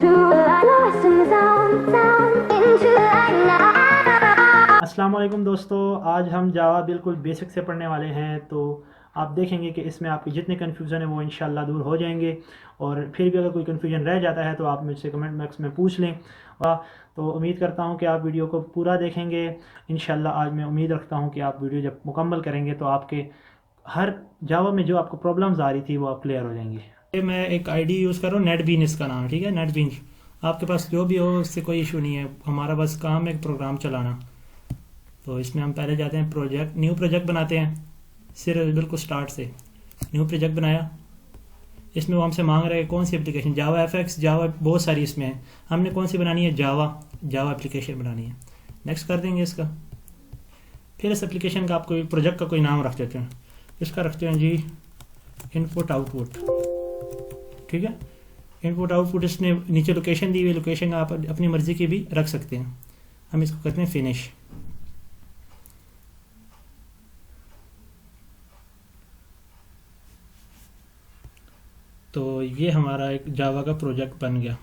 अस्सलाम वालेकुम दोस्तों, आज हम जावा बिल्कुल बेसिक से पढ़ने वाले हैं। तो आप देखेंगे कि इसमें आपके जितने कन्फ्यूज़न है वो इंशाल्लाह दूर हो जाएंगे। और फिर भी अगर कोई कन्फ्यूजन रह जाता है तो आप मुझसे कमेंट बॉक्स में पूछ लें। तो उम्मीद करता हूँ कि आप वीडियो को पूरा देखेंगे। इंशाल्लाह आज मैं उम्मीद रखता हूँ कि आप वीडियो जब मुकम्मल करेंगे तो आपके हर जावा में जो आपको प्रॉब्लम्स आ रही थी वो आप क्लियर हो जाएंगी। मैं एक आईडी यूज़ कर रहा हूँ, नेटबीन इसका नाम है, ठीक है, नेटबीन। आपके पास जो भी हो उससे कोई इशू नहीं है, हमारा बस काम है प्रोग्राम चलाना। तो इसमें हम पहले जाते हैं प्रोजेक्ट, न्यू प्रोजेक्ट बनाते हैं, सिर्फ बिल्कुल स्टार्ट से न्यू प्रोजेक्ट बनाया। इसमें वो हमसे मांग रहा है कौन सी एप्लीकेशन, जावा एफएक्स, जावा बहुत सारी इसमें है, हमने कौन सी बनानी है, जावा एप्लीकेशन बनानी है। नेक्स्ट कर देंगे इसका। फिर इस एप्लीकेशन का आपको प्रोजेक्ट का कोई नाम रख देते हैं, इसका रखते हैं जी इनपुट आउटपुट, ठीक है। इनपुट आउटपुट इसने नीचे लोकेशन दी हुई, लोकेशन आप अपनी मर्ज़ी की भी रख सकते हैं। हम इसको करते हैं फिनिश। तो ये हमारा एक जावा का प्रोजेक्ट बन गया।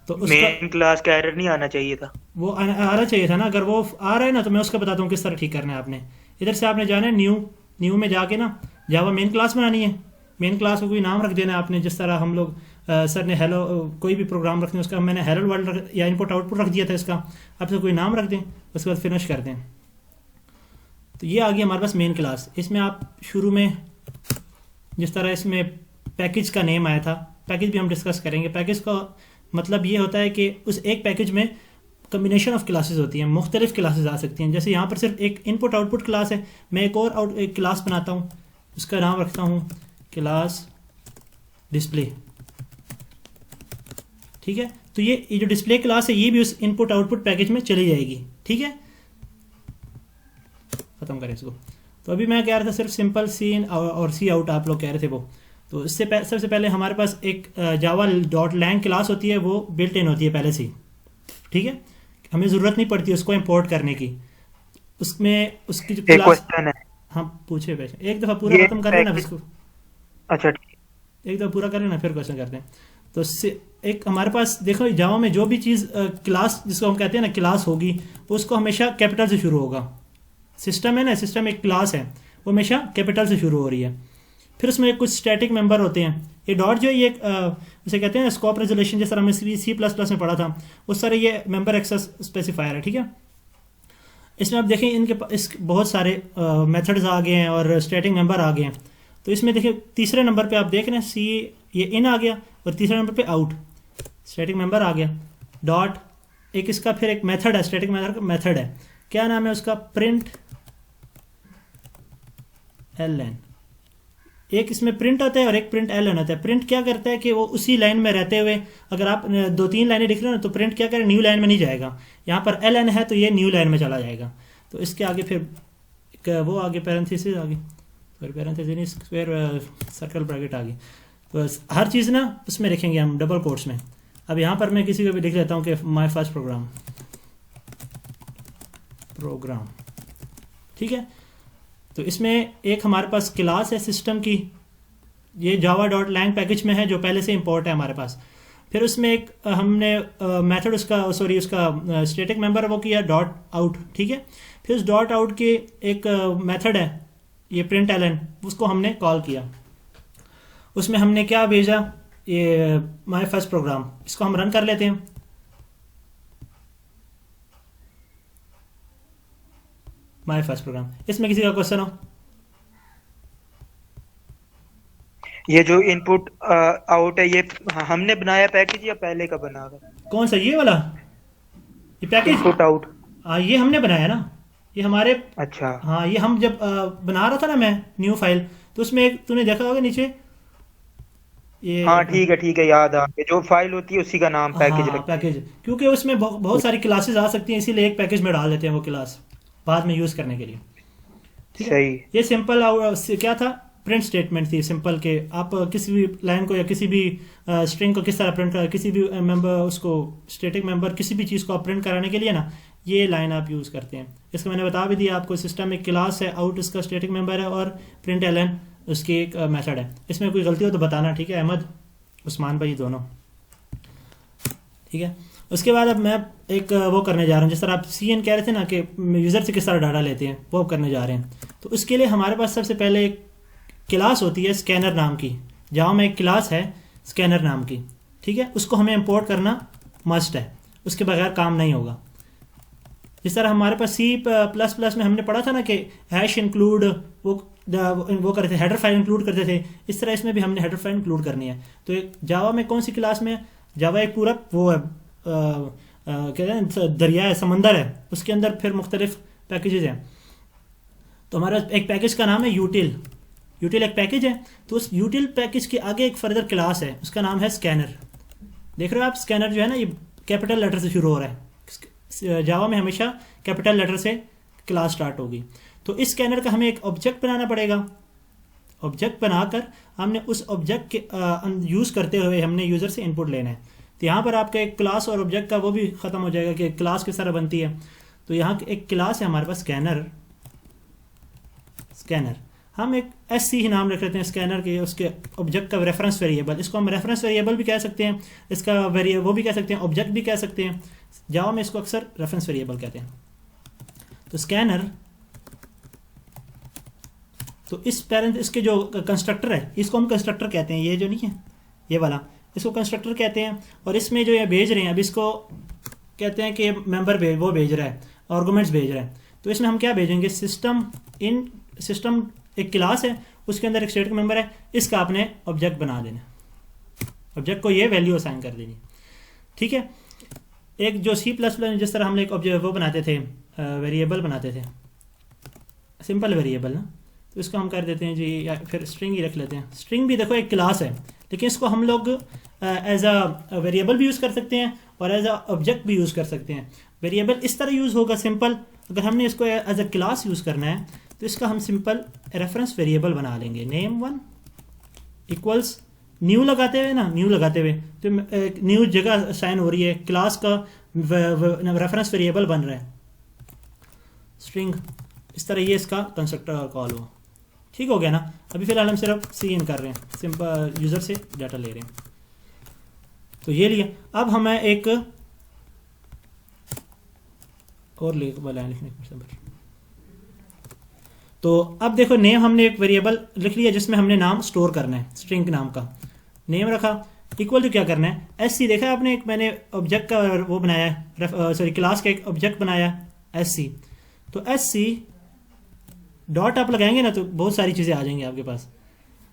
तो उसका मेन क्लास का एरर नहीं आना चाहिए था। वो आना चाहिए था ना। अगर वो आ रहा है ना तो मैं उसका बताता हूँ किस तरह ठीक करना है। आपने इधर से आपने जाना है न्यू, न्यू में जाके ना जावा मेन क्लास बनानी है। मेन क्लास को कोई नाम रख देना है आपने, जिस तरह हम लोग सर ने हेलो कोई भी प्रोग्राम रखने उसका मैंने हेलो वर्ल्ड या इनपुट आउटपुट रख दिया था इसका। आप तो कोई नाम रख दें, उसके बाद फिनिश कर दें। तो ये आ गया हमारे पास मेन क्लास। इसमें आप शुरू में जिस तरह इसमें पैकेज का नेम आया था, पैकेज भी हम डिस्कस करेंगे। पैकेज का मतलब ये होता है कि उस एक पैकेज में कम्बिनेशन ऑफ क्लासेस होती हैं, मुख्तलिफ क्लासेस आ सकती हैं। जैसे यहाँ पर सिर्फ एक इनपुट आउटपुट क्लास है, मैं एक क्लास बनाता हूँ, उसका नाम रखता हूँ क्लास डिस्प्ले, ठीक है। तो ये जो डिस्प्ले क्लास है ये भी उस इनपुट आउटपुट पैकेज में चली जाएगी, ठीक है। ख़त्म करें इसको। तो अभी मैं कह रहा था सिर्फ सिंपल सी इन और सी आउट आप लोग कह रहे थे वो। तो इससे सबसे पहले हमारे पास एक जावा डॉट लैंग क्लास होती है, वो बिल्ट इन होती है पहले से ही, ठीक है। हमें ज़रूरत नहीं पड़ती उसको इंपोर्ट करने की। उसमें उसकी जो एक क्लास, क्वेश्चन है। हाँ पूछे वैसे, एक दफ़ा पूरा ये खत्म कर लेना पैकेज, इसको, अच्छा ठीक। एक दफ़ा पूरा कर लेना फिर क्वेश्चन करते हैं। तो एक हमारे पास देखो जावा में जो भी चीज़ क्लास जिसको हम कहते हैं ना क्लास होगी, उसको हमेशा कैपिटल से शुरू होगा। सिस्टम है ना, सिस्टम एक क्लास है, वो हमेशा कैपिटल से शुरू हो रही है। फिर उसमें कुछ स्टैटिक मेंबर होते हैं। ये डॉट जो है ये उसे कहते हैं स्कोप रेजोल्यूशन, जैसा हमने C++ में पढ़ा था उस तरह ये मेंबर एक्सेस स्पेसिफायर है, ठीक है। इसमें आप देखें इनके इस बहुत सारे मेथड्स आ गए हैं और स्टैटिक मेंबर आ गए हैं। तो इसमें देखिए तीसरे नंबर पे आप देख रहे हैं सी, ये इन आ गया, और तीसरे नंबर पे आउट स्टैटिक मेंबर आ गया। डॉट एक इसका फिर एक मेथड है, स्टैटिक मेथड है, क्या नाम है उसका, प्रिंट एल। एक इसमें प्रिंट होता है और एक प्रिंट एल होता है। प्रिंट क्या करता है कि वो उसी लाइन में रहते हुए, अगर आप दो तीन लाइनें लिख रहे हो ना तो प्रिंट क्या करें, न्यू लाइन में नहीं जाएगा। यहाँ पर एल एन है तो ये न्यू लाइन में चला जाएगा। तो इसके आगे फिर वो आगे पैरेंथेसिस आ गई, फिर पैरेंथेसिस नहीं फिर सर्कल ब्रैकेट आ गई। तो हर चीज़ ना उसमें लिखेंगे हम डबल कोट्स में। अब यहाँ पर मैं किसी को भी लिख लेता हूँ कि माई फर्स्ट प्रोग्राम, ठीक है। तो इसमें एक हमारे पास क्लास है सिस्टम की, ये जावा डॉट लैंग पैकेज में है जो पहले से इंपोर्ट है हमारे पास। फिर उसमें एक हमने मेथड उसका स्टैटिक मेंबर वो किया डॉट आउट, ठीक है। फिर उस डॉट आउट के एक मेथड है ये प्रिंट एलन, उसको हमने कॉल किया। उसमें हमने क्या भेजा, ये माई फर्स्ट प्रोग्राम, इसको हम रन कर लेते हैं। माई फर्स्ट प्रोग्राम, इसमें किसी का क्वेश्चन हो? ये जो इनपुट आउट है, ये हमने बनाया पैकेज या पहले का बना हुआ? कौन सा, ये वाला, ये पैकेज? इनपुट आउट, हाँ ये हमने बनाया ना, ये हमारे, अच्छा। हाँ ये हम जब बना रहा था ना मैं न्यू फाइल, तो उसमें एक तूने देखा होगा नीचे ये, हाँ ठीक है, याद आ गया। जो फाइल होती है उसी का नाम पैकेज हाँ रखते हैं। पैकेज, क्योंकि उसमें बहुत सारी क्लासेस आ सकती हैं, इसीलिए एक पैकेज में डाल देते हैं वो क्लास बाद में यूज़ करने के लिए, ठीक है। सही। ये सिंपल क्या था, प्रिंट स्टेटमेंट थी सिंपल के आप किसी भी लाइन को या किसी भी स्ट्रिंग को किस तरह प्रिंट कर, किसी भी मेंबर उसको स्टैटिक मेंबर किसी भी चीज़ को आप प्रिंट कराने के लिए ना ये लाइन आप यूज़ करते हैं। इसको मैंने बता भी दिया आपको, सिस्टम एक क्लास है, आउट इसका स्टैटिक मेंबर है और प्रिंट एलन उसकी एक मेथड है। इसमें कोई गलती हो तो बताना, ठीक है अहमद, उस्मान भाई दोनों, ठीक है। उसके बाद अब मैं एक वो करने जा रहा हूँ, जिस तरह आप CN कह रहे थे ना कि यूज़र से किस तरह डाटा लेते हैं, वो करने जा रहे हैं। तो उसके लिए हमारे पास सबसे पहले एक क्लास होती है स्कैनर नाम की, जावा में एक क्लास है स्कैनर नाम की, ठीक है। उसको हमें इंपोर्ट करना मस्ट है, उसके बगैर काम नहीं होगा। जिस तरह हमारे पास C++ में हमने पढ़ा था ना कि हैश इंक्लूड वो करते थे, हेडर फाइल इंक्लूड करते थे, इस तरह इसमें भी हमने हेडर फाइल इंक्लूड करनी है। तो एक जावा में कौन सी क्लास में, जावा एक पूरा वो है कहते हैं दरिया है, समंदर है, उसके अंदर फिर मुख्तलिफ पैकेजेस हैं। तो हमारा एक पैकेज का नाम है यूटिल, यूटिल एक पैकेज है। तो उस यूटिल पैकेज के आगे एक फर्दर क्लास है, उसका नाम है स्कैनर। देख रहे हो आप, स्कैनर जो है ना ये कैपिटल लेटर से शुरू हो रहा है, जावा में हमेशा कैपिटल लेटर से क्लास स्टार्ट होगी। तो इस स्कैनर का हमें एक ऑब्जेक्ट बनाना पड़ेगा। ऑब्जेक्ट बनाकर हमने उस ऑब्जेक्ट के यूज़ करते हुए हमने यूज़र से इनपुट लेना है। तो यहाँ पर आपका एक क्लास और ऑब्जेक्ट का वो भी ख़त्म हो जाएगा कि क्लास किस तरह बनती है। तो यहाँ एक क्लास है हमारे पास स्कैनर, स्कैनर हम एक SC ही नाम रख लेते हैं स्कैनर के, उसके ऑब्जेक्ट का रेफरेंस वेरिएबल, इसको हम रेफरेंस वेरिएबल भी कह सकते हैं, इसका वो भी कह सकते हैं, ऑब्जेक्ट भी कह सकते हैं। जावा में इसको अक्सर रेफरेंस वेरिएबल कहते हैं। तो स्कैनर, तो इस पेरेंट इसके जो कंस्ट्रक्टर है इसको हम कंस्ट्रक्टर कहते हैं, ये जो नहीं है ये वाला, इसको कंस्ट्रक्टर कहते हैं। और इसमें जो ये भेज रहे हैं अब इसको कहते हैं कि मेंबर वो भेज रहा है, आर्गुमेंट्स भेज रहा है। तो इसमें हम क्या भेजेंगे, सिस्टम एक क्लास है, उसके अंदर एक स्टेटिक मेंबर है, इसका आपने ऑब्जेक्ट बना देना, ऑब्जेक्ट को ये वैल्यू असाइन कर देनी, ठीक है। एक जो C++ में जिस तरह हम एक ऑब्जेक्ट वो बनाते थे, वेरिएबल बनाते थे, सिंपल वेरिएबल ना, तो इसको हम कर देते हैं जी, या फिर स्ट्रिंग ही रख लेते हैं। स्ट्रिंग भी देखो एक क्लास है, लेकिन इसको हम लोग एज अ वेरिएबल भी यूज़ कर सकते हैं और एज अ ऑब्जेक्ट भी यूज़ कर सकते हैं। वेरिएबल इस तरह यूज़ होगा सिंपल, अगर हमने इसको एज अ क्लास यूज़ करना है तो इसका हम सिंपल रेफरेंस वेरिएबल बना लेंगे, name1 इक्वल्स न्यू लगाते हुए ना, न्यू लगाते हुए तो न्यू जगह साइन हो रही है, क्लास का रेफरेंस वेरिएबल बन रहा है स्ट्रिंग, इस तरह ये इसका कंस्ट्रक्टर कॉल हो, ठीक हो गया ना। अभी फिलहाल हम सिर्फ CN कर रहे हैं, सिंपल यूज़र से डाटा ले रहे हैं। तो ये लिया, अब हमें एक और लिखने का, तो अब देखो नेम हमने एक वेरिएबल लिख लिया जिसमें हमने नाम स्टोर करना है, स्ट्रिंग नाम का नेम रखा, इक्वल टू क्या करना है SC, देखा आपने एक मैंने ऑब्जेक्ट का वो बनाया है, सॉरी क्लास का एक ऑब्जेक्ट बनाया SC। तो SC डॉट आप लगाएंगे ना तो बहुत सारी चीज़ें आ जाएंगी आपके पास।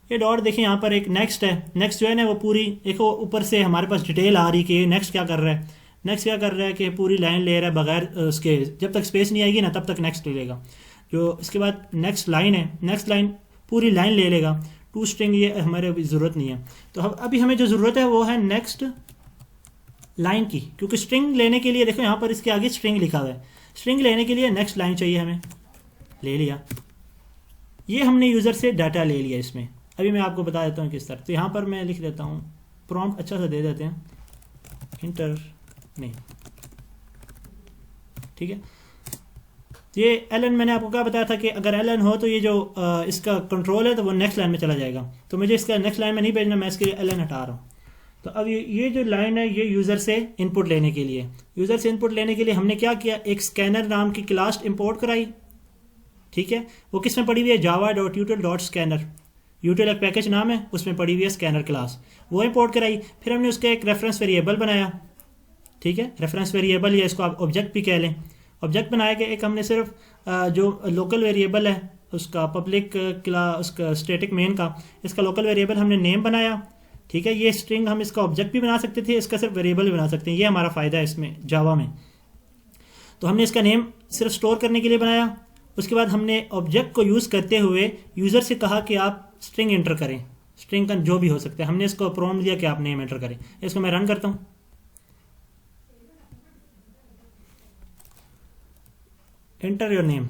ये डॉट देखिए यहाँ पर एक नेक्स्ट है, नेक्स्ट जो है ना वो पूरी देखो ऊपर से हमारे पास डिटेल आ रही कि नेक्स्ट क्या कर रहा है, नेक्स्ट क्या कर रहा है कि पूरी लाइन ले रहा है बगैर उसके, जब तक स्पेस नहीं आएगी ना तब तक नेक्स्ट ले लेगा। जो इसके बाद नेक्स्ट लाइन है, नेक्स्ट लाइन पूरी लाइन ले लेगा। टू स्ट्रिंग ये हमारे अभी ज़रूरत नहीं है। तो अभी हमें जो ज़रूरत है वो है नेक्स्ट लाइन की, क्योंकि स्ट्रिंग लेने के लिए देखो यहाँ पर इसके आगे स्ट्रिंग लिखा हुआ है, स्ट्रिंग लेने के लिए नेक्स्ट लाइन चाहिए हमें, ले लिया। ये हमने यूज़र से डाटा ले लिया इसमें। अभी मैं आपको बता देता हूँ किस तरह। तो यहाँ पर मैं लिख देता हूँ, प्रॉम्प्ट अच्छा सा दे देते हैं, इंटर नहीं, ठीक है। ये ln मैंने आपको क्या बताया था कि अगर ln हो तो ये जो इसका कंट्रोल है तो वो नेक्स्ट लाइन में चला जाएगा। तो मुझे इसका नेक्स्ट लाइन में नहीं भेजना, मैं इसके लिए ln हटा रहा हूँ। तो अब ये जो लाइन है ये यूज़र से इनपुट लेने के लिए, यूज़र से इनपुट लेने के लिए हमने क्या किया, एक स्कैनर नाम की क्लास इंपोर्ट कराई, ठीक है। वो किस में पड़ी हुई है, java.util.scanner, यूटिल एक पैकेज नाम है, उसमें पड़ी हुई है स्कैनर क्लास, वो इंपोर्ट कराई। फिर हमने उसका एक रेफरेंस वेरिएबल बनाया, ठीक है, रेफरेंस वेरिएबल या इसको आप ऑब्जेक्ट भी कह लें। ऑब्जेक्ट बनाया कि एक हमने सिर्फ जो लोकल वेरिएबल है उसका पब्लिक उसका स्टैटिक मेन का, इसका लोकल वेरिएबल हमने नेम बनाया, ठीक है। ये स्ट्रिंग हम इसका ऑब्जेक्ट भी बना सकते थे, इसका सिर्फ वेरिएबल भी बना सकते हैं, ये हमारा फ़ायदा है इसमें जावा में। तो हमने इसका नेम सिर्फ स्टोर करने के लिए बनाया। उसके बाद हमने ऑब्जेक्ट को यूज़ करते हुए यूज़र से कहा कि आप स्ट्रिंग एंटर करें, स्ट्रिंग का जो भी हो सकता है, हमने इसको प्रॉम्प्ट दिया कि आप नेम एंटर करें। इसको मैं रन करता हूँ, एंटर योर नेम,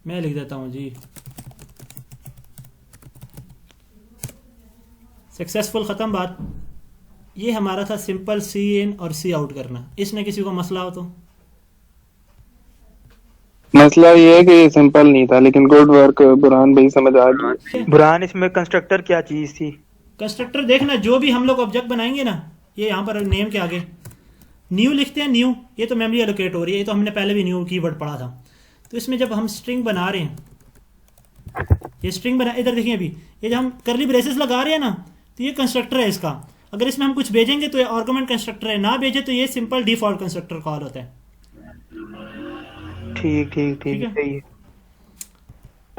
मैं लिख देता हूँ जी, सक्सेसफुल, ख़त्म बात। ये हमारा था सिंपल सी इन और सी आउट करना। इसमें किसी को मसला हो तो मसला ये है कि ये सिंपल नहीं था, लेकिन गुड वर्क बुरहान भाई, समझ आ गई। बुरहान, इसमें कंस्ट्रक्टर क्या चीज थी? कंस्ट्रक्टर देखना, जो भी हम लोग ऑब्जेक्ट बनाएंगे ना, ये यहाँ पर नेम के आगे न्यू लिखते हैं। न्यू, ये तो मेमोरी एलोकेट हो रही है, ये तो हमने पहले भी न्यू कीवर्ड पढ़ा था। तो इसमें जब हम स्ट्रिंग बना रहे हैं, ये स्ट्रिंग बना, इधर देखिए अभी ये जब हम करली ब्रेसेस लगा रहे हैं ना, तो ये कंस्ट्रक्टर है इसका। अगर इसमें हम कुछ भेजेंगे तो ये आर्गुमेंट कंस्ट्रक्टर है, ना भेजे तो ये सिंपल डिफॉल्ट कंस्ट्रक्टर कॉल होता है। ठीक ठीक ठीक ठीक है। सही है।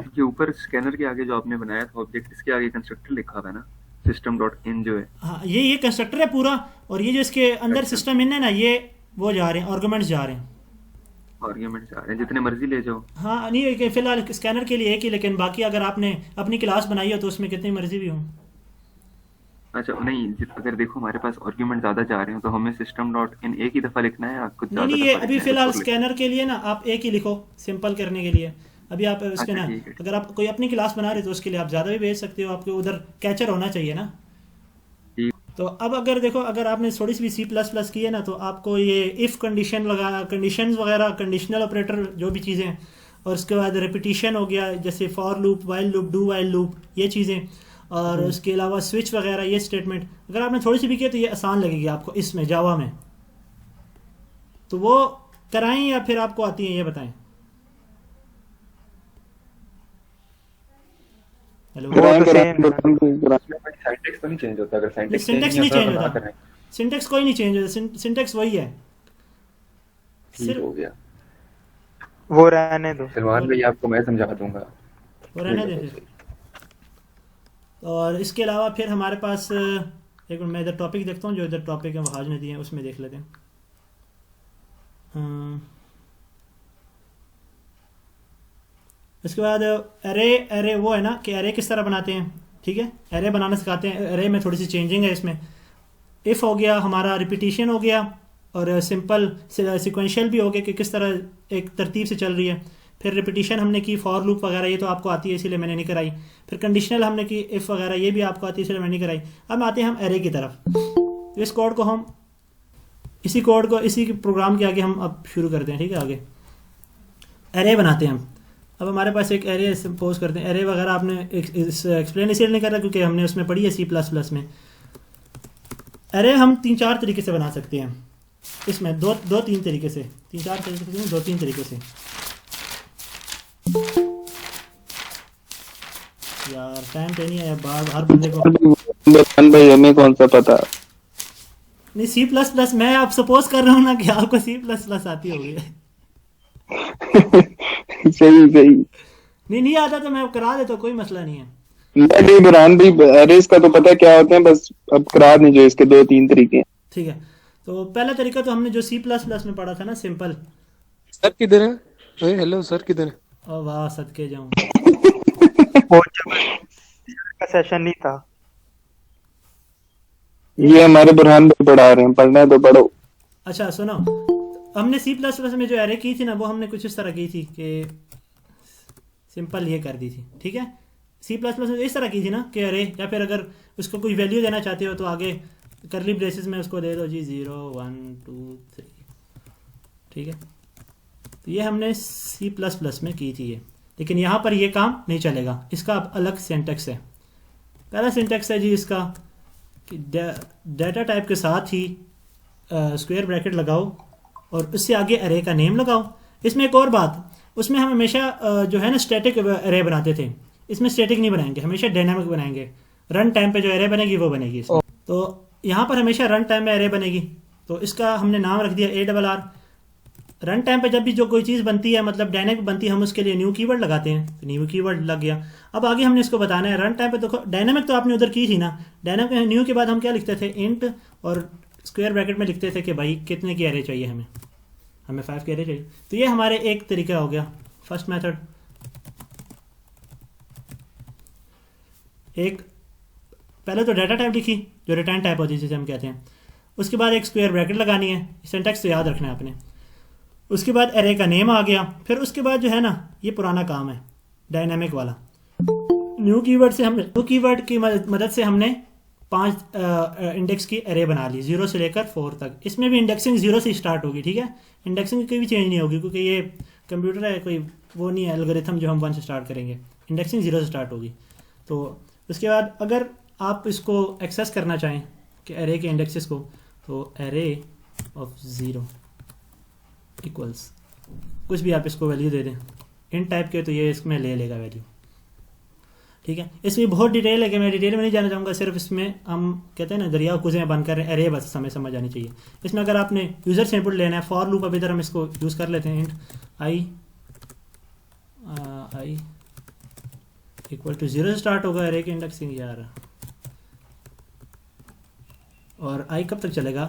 ये ऊपर स्कैनर के आगे जो आपने बनाया था ऑब्जेक्ट, इसके आगे कंस्ट्रक्टर लिखा हुआ है ना, सिस्टम डॉट इन जो है। हाँ, ये कंस्ट्रक्टर है पूरा, और ये जो इसके अंदर सिस्टम इन है ना, ये वो जा रहे हैं, आर्गुमेंट्स जा रहे हैं। आर्ग्यूमेंट्स आ रहे हैं, जितने मर्जी ले जाओ। हाँ नहीं, कि फिलहाल स्कैनर के लिए एक ही, लेकिन बाकी अगर आपने अपनी क्लास बनाई हो तो उसमें कितनी मर्जी भी हो। अच्छा नहीं, अगर देखो हमारे पास आर्ग्यूमेंट ज्यादा जा रहे हो तो हमें सिस्टम डॉट इन एक ही दफा लिखना है, आपको नहीं ज्यादा नहीं, ये दफा अभी लिखना है फिलहाल तो स्कैनर के लिए ना आप एक ही लिखो, सिंपल करने के लिए। अभी आप उसके अच्छा, ना, ठीक है। अगर आप कोई अपनी क्लास बना रहे हो तो उसके लिए आप ज़्यादा भी भेज सकते हो, आपके उधर कैचर होना चाहिए ना। ठीक। तो अब अगर देखो, अगर आपने थोड़ी सी भी C++ की है ना, तो आपको ये इफ़ कंडीशन लगा, कंडीशंस वगैरह, कंडीशनल ऑपरेटर, जो भी चीज़ें, और उसके बाद रिपीटिशन हो गया, जैसे for loop, while loop, do while loop, ये चीज़ें, और उसके अलावा स्विच वगैरह, ये स्टेटमेंट अगर आपने थोड़ी सी भी किया तो ये आसान लगेगी आपको इसमें, जावा में। तो वो कराएं या फिर आपको आती है, ये बताएं। हेलो। वो तो सेम बुरहान भाई, उसमें कोई सिंटैक्स तो नहीं चेंज होता? अगर सिंटैक्स सिंटेक्स नहीं चेंज होता, सिंटेक्स कोई नहीं चेंज होता, सिंटेक्स वही है। ठीक सिर्फ हो गया। वो रहने दो। सलमान भाई आपको मैं समझा दूंगा। वो रहने दें फिर। और इसके अलावा फिर हमारे पास एक मिनट, मैं इधर टॉपिक देखता हूँ, जो इधर टॉपिक है वो हाज ने दिए हैं, उसमें देख लेते हैं। इसके बाद एरे वो है ना कि एरे किस तरह बनाते हैं, ठीक है, एरे बनाना सिखाते हैं। एरे में थोड़ी सी चेंजिंग है इसमें। इफ़ हो गया हमारा, रिपीटिशन हो गया, और सिंपल सिक्वेंशियल भी हो गया कि किस तरह एक तरतीब से चल रही है। फिर रिपीटिशन हमने की, फॉर लूप वगैरह, ये तो आपको आती है इसीलिए मैंने नहीं कराई। फिर कंडीशनल हमने की, इफ़ वगैरह, ये भी आपको आती है इसलिए मैंने नहीं कराई। अब आते हैं हम एरे की तरफ। इस कोड को हम, इसी कोड को, इसी प्रोग्राम के आगे हम अब शुरू करते हैं, ठीक है। आगे एरे बनाते हैं हम। अब हमारे पास एक एरे सपोज करते हैं। एरे वगैरह आपने एक्सप्लेन इसलिए नहीं कर रहा क्योंकि हमने उसमें पढ़ी है C++ में। एरे हम 3-4 तरीके से बना सकते हैं, इसमें दो तीन तरीके से, 3-4 तरीके से, 2-3 तरीके से। यार टाइम पे नहीं है बार, हर बंदे को बुरहान भाई हमें कौन सा पता। नहीं, C++ मैं आप सपोज कर रहा हूँ ना कि आपको C++ आती होगी। सही सही। नहीं आता तो मैं करा देता, कोई मसला नहीं है। नहीं बुरहान भाई, एरेस का तो पता है क्या होते हैं, बस अब करा नहीं, जो इसके 2-3 तरीके हैं। ठीक है, तो पहला तरीका तो हमने जो C++ में पढ़ा था ना, सिंपल। सर किधर है? ओए हेलो सर किधर है? ओ वाह, सदके जाऊं। वो का सेशन नहीं था। ये हमारे बुरहान भाई पढ़ा रहे हैं, पढ़ना है तो पढ़ो। अच्छा सुनो, हमने C++ में जो एरे की थी ना, वो हमने कुछ इस तरह की थी कि सिंपल ये कर दी थी, ठीक है। C++ में इस तरह की थी ना कि एरे, या फिर अगर उसको कोई वैल्यू देना चाहते हो तो आगे करली ब्रेसेस में उसको दे दो जी, 0 1 2 3, ठीक है। तो ये हमने C++ में की थी ये, लेकिन यहाँ पर ये काम नहीं चलेगा, इसका अब अलग सिंटेक्स है। पहला सिंटेक्स है जी इसका कि डाटा टाइप के साथ ही स्क्वायर ब्रैकेट लगाओ और उससे आगे एरे का नेम लगाओ। इसमें एक और बात, उसमें हम हमेशा जो है ना स्टैटिक एरे बनाते थे, इसमें स्टैटिक नहीं बनाएंगे, हमेशा डायनामिक बनाएंगे। रन टाइम पे जो एरे बनेगी वो बनेगी इसमें। तो यहाँ पर हमेशा रन टाइम में एरे बनेगी, तो इसका हमने नाम रख दिया ARR। रन टाइम पे जब भी जो कोई चीज़ बनती है, मतलब डायनामिक बनती है, हम उसके लिए न्यू कीवर्ड लगाते हैं, तो न्यू कीवर्ड लग गया। अब आगे हमने इसको बताना है रन टाइम पे। देखो डायनामिक तो आपने उधर की थी ना, डायनामिक न्यू के बाद हम क्या लिखते थे, इंट, और स्क्वायर ब्रैकेट में लिखते थे कि भाई कितने की एरे चाहिए, हमें 5 की एरे चाहिए। तो ये हमारे एक तरीका हो गया, फर्स्ट मेथड। एक पहले तो डाटा टाइप लिखी जो रिटर्न टाइप होती है जिसे हम कहते हैं, उसके बाद एक स्क्वायर ब्रैकेट लगानी है, सिंटैक्स तो याद रखना है आपने। उसके बाद एरे का नेम आ गया, फिर उसके बाद जो है ना ये पुराना काम है डायनामिक वाला। न्यू कीवर्ड से हमने, न्यू कीवर्ड की मदद से हमने 5 इंडेक्स की एरे बना ली, 0 से लेकर 4 तक। इसमें भी इंडेक्सिंग 0 से स्टार्ट होगी, ठीक है, इंडेक्सिंग की भी चेंज नहीं होगी क्योंकि ये कंप्यूटर है, कोई वो नहीं है एल्गोरिथम जो हम 1 से स्टार्ट करेंगे, इंडेक्सिंग 0 से स्टार्ट होगी। तो उसके बाद अगर आप इसको एक्सेस करना चाहें कि एरे के इंडेक्सेस को, तो एरे ऑफ 0 इक्वल्स कुछ भी आप इसको वैल्यू दे दें इन टाइप के, तो ये इसमें ले लेगा वैल्यू। ठीक है, इसमें बहुत डिटेल है कि मैं डिटेल में नहीं जाना चाहूँगा, सिर्फ इसमें हम कहते हैं ना दरिया कुएं बंद कर रहे हैं, एरे बस हमें समझ आनी चाहिए। इसमें अगर आपने यूज़र से इनपुट लेना है, फॉर लूप अब इधर हम इसको यूज़ कर लेते हैं, इंट आई इक्वल टू 0 से स्टार्ट होगा एरे की इंडेक्सिंग यार, और आई कब तक चलेगा,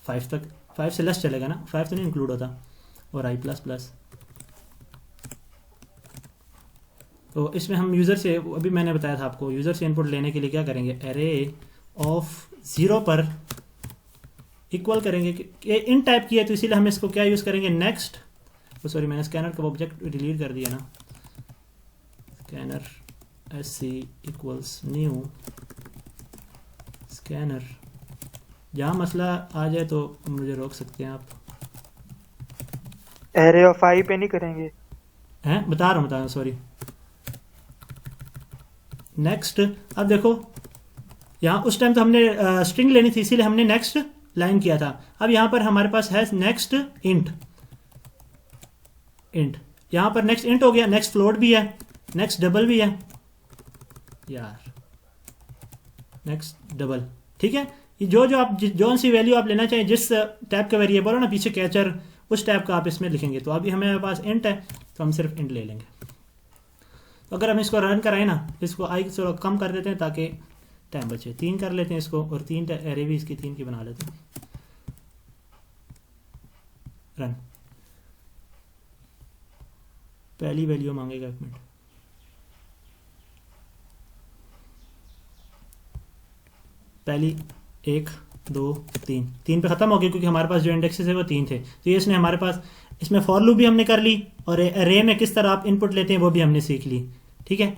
5 तक, 5 से लेस चलेगा ना, 5 तो नहीं इंक्लूड होता, और आई प्लस प्लस। तो इसमें हम यूज़र से, अभी मैंने बताया था आपको, यूज़र से इनपुट लेने के लिए क्या करेंगे, एरे ऑफ 0 पर इक्वल करेंगे कि इन टाइप की है, तो इसीलिए हम इसको क्या यूज़ करेंगे, नेक्स्ट, सॉरी मैंने स्कैनर का ऑब्जेक्ट डिलीट कर दिया ना, scanner SC equals new scanner. जहाँ मसला आ जाए तो मुझे रोक सकते हैं आप। एरे ऑफ आई पे नहीं करेंगे? हैं बता रहा हूँ सॉरी। नेक्स्ट, अब देखो यहाँ उस टाइम तो हमने स्ट्रिंग लेनी थी, इसीलिए हमने नेक्स्ट लाइन किया था। अब यहाँ पर हमारे पास है नेक्स्ट इंट, यहाँ पर नेक्स्ट इंट हो गया, नेक्स्ट फ्लोट भी है, नेक्स्ट डबल भी है यार, नेक्स्ट डबल। ठीक है, ये जो आप जो सी वैल्यू आप लेना चाहिए, जिस टाइप का वेरिएबल हो ना पीछे कैचर, उस टाइप का आप इसमें लिखेंगे। तो अभी हमें पास इंट है तो हम सिर्फ इंट ले लेंगे। तो अगर हम इसको रन कराएं ना, इसको आई थोड़ा कम कर देते हैं ताकि टाइम बचे, 3 कर लेते हैं इसको, और 3 एरे भी इसकी 3 की बना लेते हैं। रन, पहली वैल्यू मांगेगा, 1 मिनट, पहली 1 2 3 पे ख़त्म हो गया, क्योंकि हमारे पास जो इंडेक्सेस है वो 3 थे। तो ये इसने हमारे पास, इसमें फॉर लूप भी हमने कर ली, और एरे में किस तरह आप इनपुट लेते हैं वो भी हमने सीख ली। ठीक है,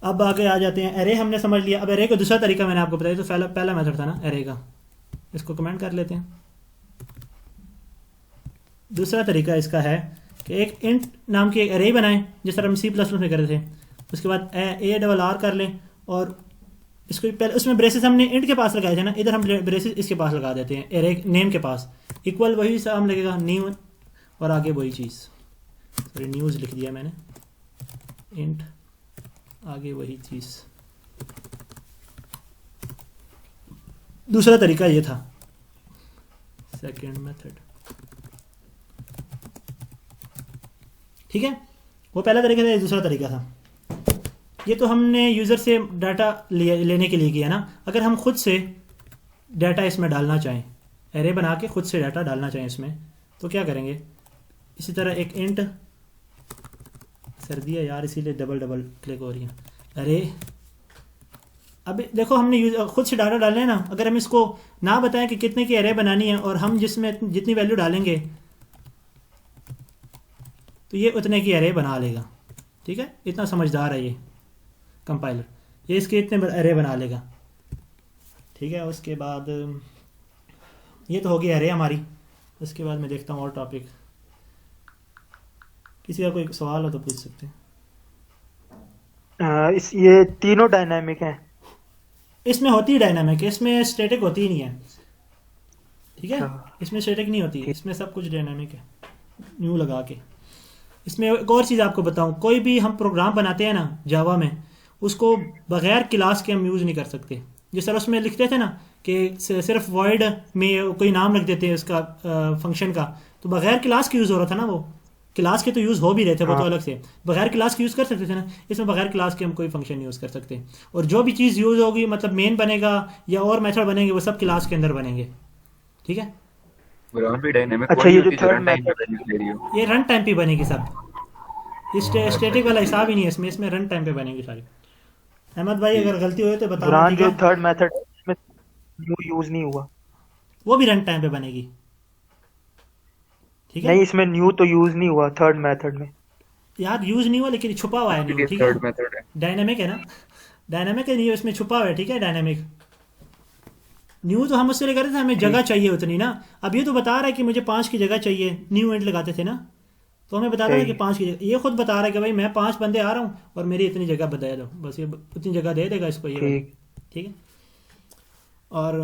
अब आगे आ जाते हैं, एरे हमने समझ लिया। अब एरे का दूसरा तरीका मैंने आपको बताया, तो पहला मेथड था ना एरे का, इसको कमेंट कर लेते हैं। दूसरा तरीका इसका है कि एक इंट नाम की एक एरे बनाएं, जिस तरह हम C++ में कर रहे थे। उसके बाद ARR कर लें, और इसको पहले उसमें ब्रेसेस हमने इंट के पास लगाए थे ना, इधर हम ब्रेसेस इसके पास लगा देते हैं, एरे नेम के पास। इक्वल वही साम लगेगा न्यू, और आगे वही चीज़, सॉरी न्यूज़ लिख दिया मैंने, इंट आगे वही चीज़। दूसरा तरीका ये था, सेकेंड मेथड। ठीक है, वो पहला तरीका था, ये दूसरा तरीका था। ये तो हमने यूज़र से डाटा लेने के लिए किया ना। अगर हम खुद से डाटा इसमें डालना चाहें, एरे बना के खुद से डाटा डालना चाहें इसमें, तो क्या करेंगे, इसी तरह एक इंट, सर्दी है यार इसीलिए डबल क्लिक हो रही है। अरे अब देखो, हमने खुद से डाटा डालना है ना, अगर हम इसको ना बताएं कि कितने की एरे बनानी है, और हम जिसमें जितनी वैल्यू डालेंगे तो ये उतने की एरे बना लेगा। ठीक है, इतना समझदार है ये कंपाइलर, ये इसके इतने एरे बना लेगा। ठीक है, उसके बाद ये तो हो गई एरे हमारी। उसके बाद मैं देखता हूँ और टॉपिक, किसी का कोई सवाल हो तो पूछ सकते हैं। ये तीनों डायनामिक हैं? इसमें होती है डायनामिक, इसमें स्टैटिक होती ही नहीं है। ठीक है, अच्छा। इसमें स्टैटिक नहीं होती, इसमें सब कुछ डायनामिक है, न्यू लगा के। इसमें एक और चीज़ आपको बताऊं, कोई भी हम प्रोग्राम बनाते हैं ना जावा में, उसको बगैर क्लास के हम यूज़ नहीं कर सकते। जिस तरह उसमें लिखते थे ना कि सिर्फ वॉइड में कोई नाम रख देते हैं उसका फंक्शन का, तो बगैर क्लास के यूज़ हो रहा था ना, वो क्लास के तो यूज़ हो भी रहे थे, वो तो अलग से, बगैर क्लास के यूज़ कर सकते थे ना। इसमें बगैर क्लास के हम कोई फंक्शन यूज़ कर सकते हैं, और जो भी चीज़ यूज़ होगी, मतलब मेन बनेगा या और मेथड बनेंगे, वो सब क्लास के अंदर बनेंगे। ठीक है, प्रोग्राम भी डायनेमिक। अच्छा, ये जो थर्ड मेथड ले रही हो, ये रन टाइम पे बनेगी सब, स्टैटिक वाला हिसाब ही नहीं है इसमें, इसमें रन टाइम पे बनेगी सारी। अहमद भाई अगर गलती हुई तो बता, कुरान जो थर्ड मेथड में न्यू यूज नहीं हुआ, वो भी रन टाइम पे बनेगी। ठीक है, नहीं इसमें न्यू तो यूज नहीं हुआ थर्ड मेथड में यार यूज नहीं हुआ, लेकिन छुपा हुआ है न्यू। ठीक थर्ड है, मेथड है। डायनामिक है ना, डायनामिक है, न्यू इसमें छुपा हुआ है। ठीक है, डायनामिक न्यू तो हम उससे ले कर रहे थे, हमें जगह चाहिए उतनी ना। अब ये तो बता रहा है कि मुझे 5 की जगह चाहिए, न्यू इंट लगाते थे ना, तो हमें बता रहा है कि सही। 5 की जगह, ये खुद बता रहा है कि भाई मैं 5 बंदे आ रहा हूँ और मेरी इतनी जगह बता दो, बस ये उतनी जगह दे देगा इसको ये वाली। ठीक। ठीक है। और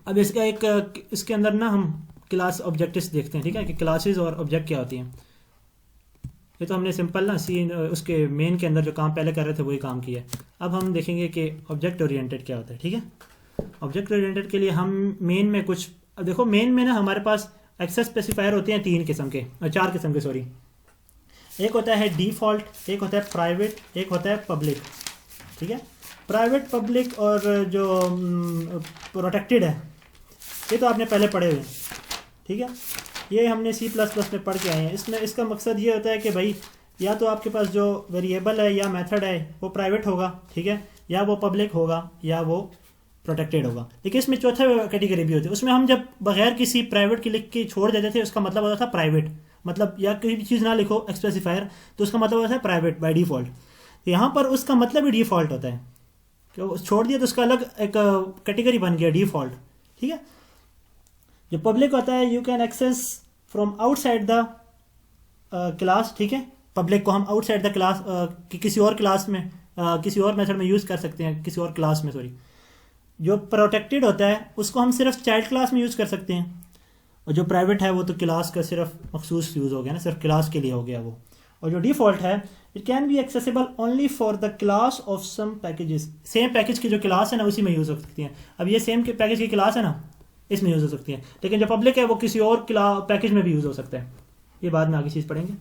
अब इसका एक इसके अंदर ना हम क्लास ऑब्जेक्टिव्स देखते हैं, ठीक है, कि क्लासेस और ऑब्जेक्ट क्या होती हैं। ये तो हमने सिंपल ना उसके मेन के अंदर जो काम पहले कर रहे थे वही काम किया है। अब हम देखेंगे कि ऑब्जेक्ट ओरिएंटेड क्या होता है। ठीक है। ऑब्जेक्ट ओरिएंटेड के लिए हम मेन में कुछ, अब देखो मेन में ना हमारे पास एक्सेस स्पेसिफायर होते हैं 3 किस्म के, 4 किस्म के सॉरी। एक होता है डिफ़ॉल्ट, एक होता है प्राइवेट, एक होता है पब्लिक। ठीक है। प्राइवेट, पब्लिक और जो प्रोटेक्टेड है ये तो आपने पहले पढ़े हुए हैं। ठीक है। ये हमने C++ में पढ़ के आए हैं। इसमें इसका मकसद ये होता है कि भाई या तो आपके पास जो वेरिएबल है या मेथड है वो प्राइवेट होगा, ठीक है, या वो पब्लिक होगा या वो प्रोटेक्टेड होगा। लेकिन इसमें चौथा कैटेगरी भी होती है, उसमें हम जब बगैर किसी प्राइवेट की लिख के छोड़ देते थे उसका मतलब होता था प्राइवेट, मतलब या कोई भी चीज़ ना लिखो स्पेसिफायर तो उसका मतलब होता है प्राइवेट बाय डिफ़ॉल्ट। तो यहाँ पर उसका मतलब ही डिफ़ॉल्ट होता है कि छोड़ दिया तो उसका अलग एक कैटेगरी बन गया डिफ़ॉल्ट। ठीक है। जो पब्लिक होता है you can access from outside the class. ठीक है। पब्लिक को हम आउटसाइड द क्लास किसी और क्लास में किसी और मेथड में यूज़ कर सकते हैं, किसी और क्लास में सॉरी। जो प्रोटेक्टेड होता है उसको हम सिर्फ चाइल्ड क्लास में यूज़ कर सकते हैं, और जो प्राइवेट है वो तो क्लास का सिर्फ मखसूस यूज़ हो गया ना, सिर्फ क्लास के लिए हो गया वो। और जो डिफ़ॉल्ट है it can be accessible only for the class of some packages. Same package की जो क्लास है ना उसी में यूज़ हो सकती हैं। अब ये सेम के पैकेज की क्लास है ना इसमें यूज़ हो सकती है, लेकिन जो पब्लिक है वो किसी और पैकेज में भी यूज़ हो सकता है। ये बाद में आगे चीज़ पढ़ेंगे।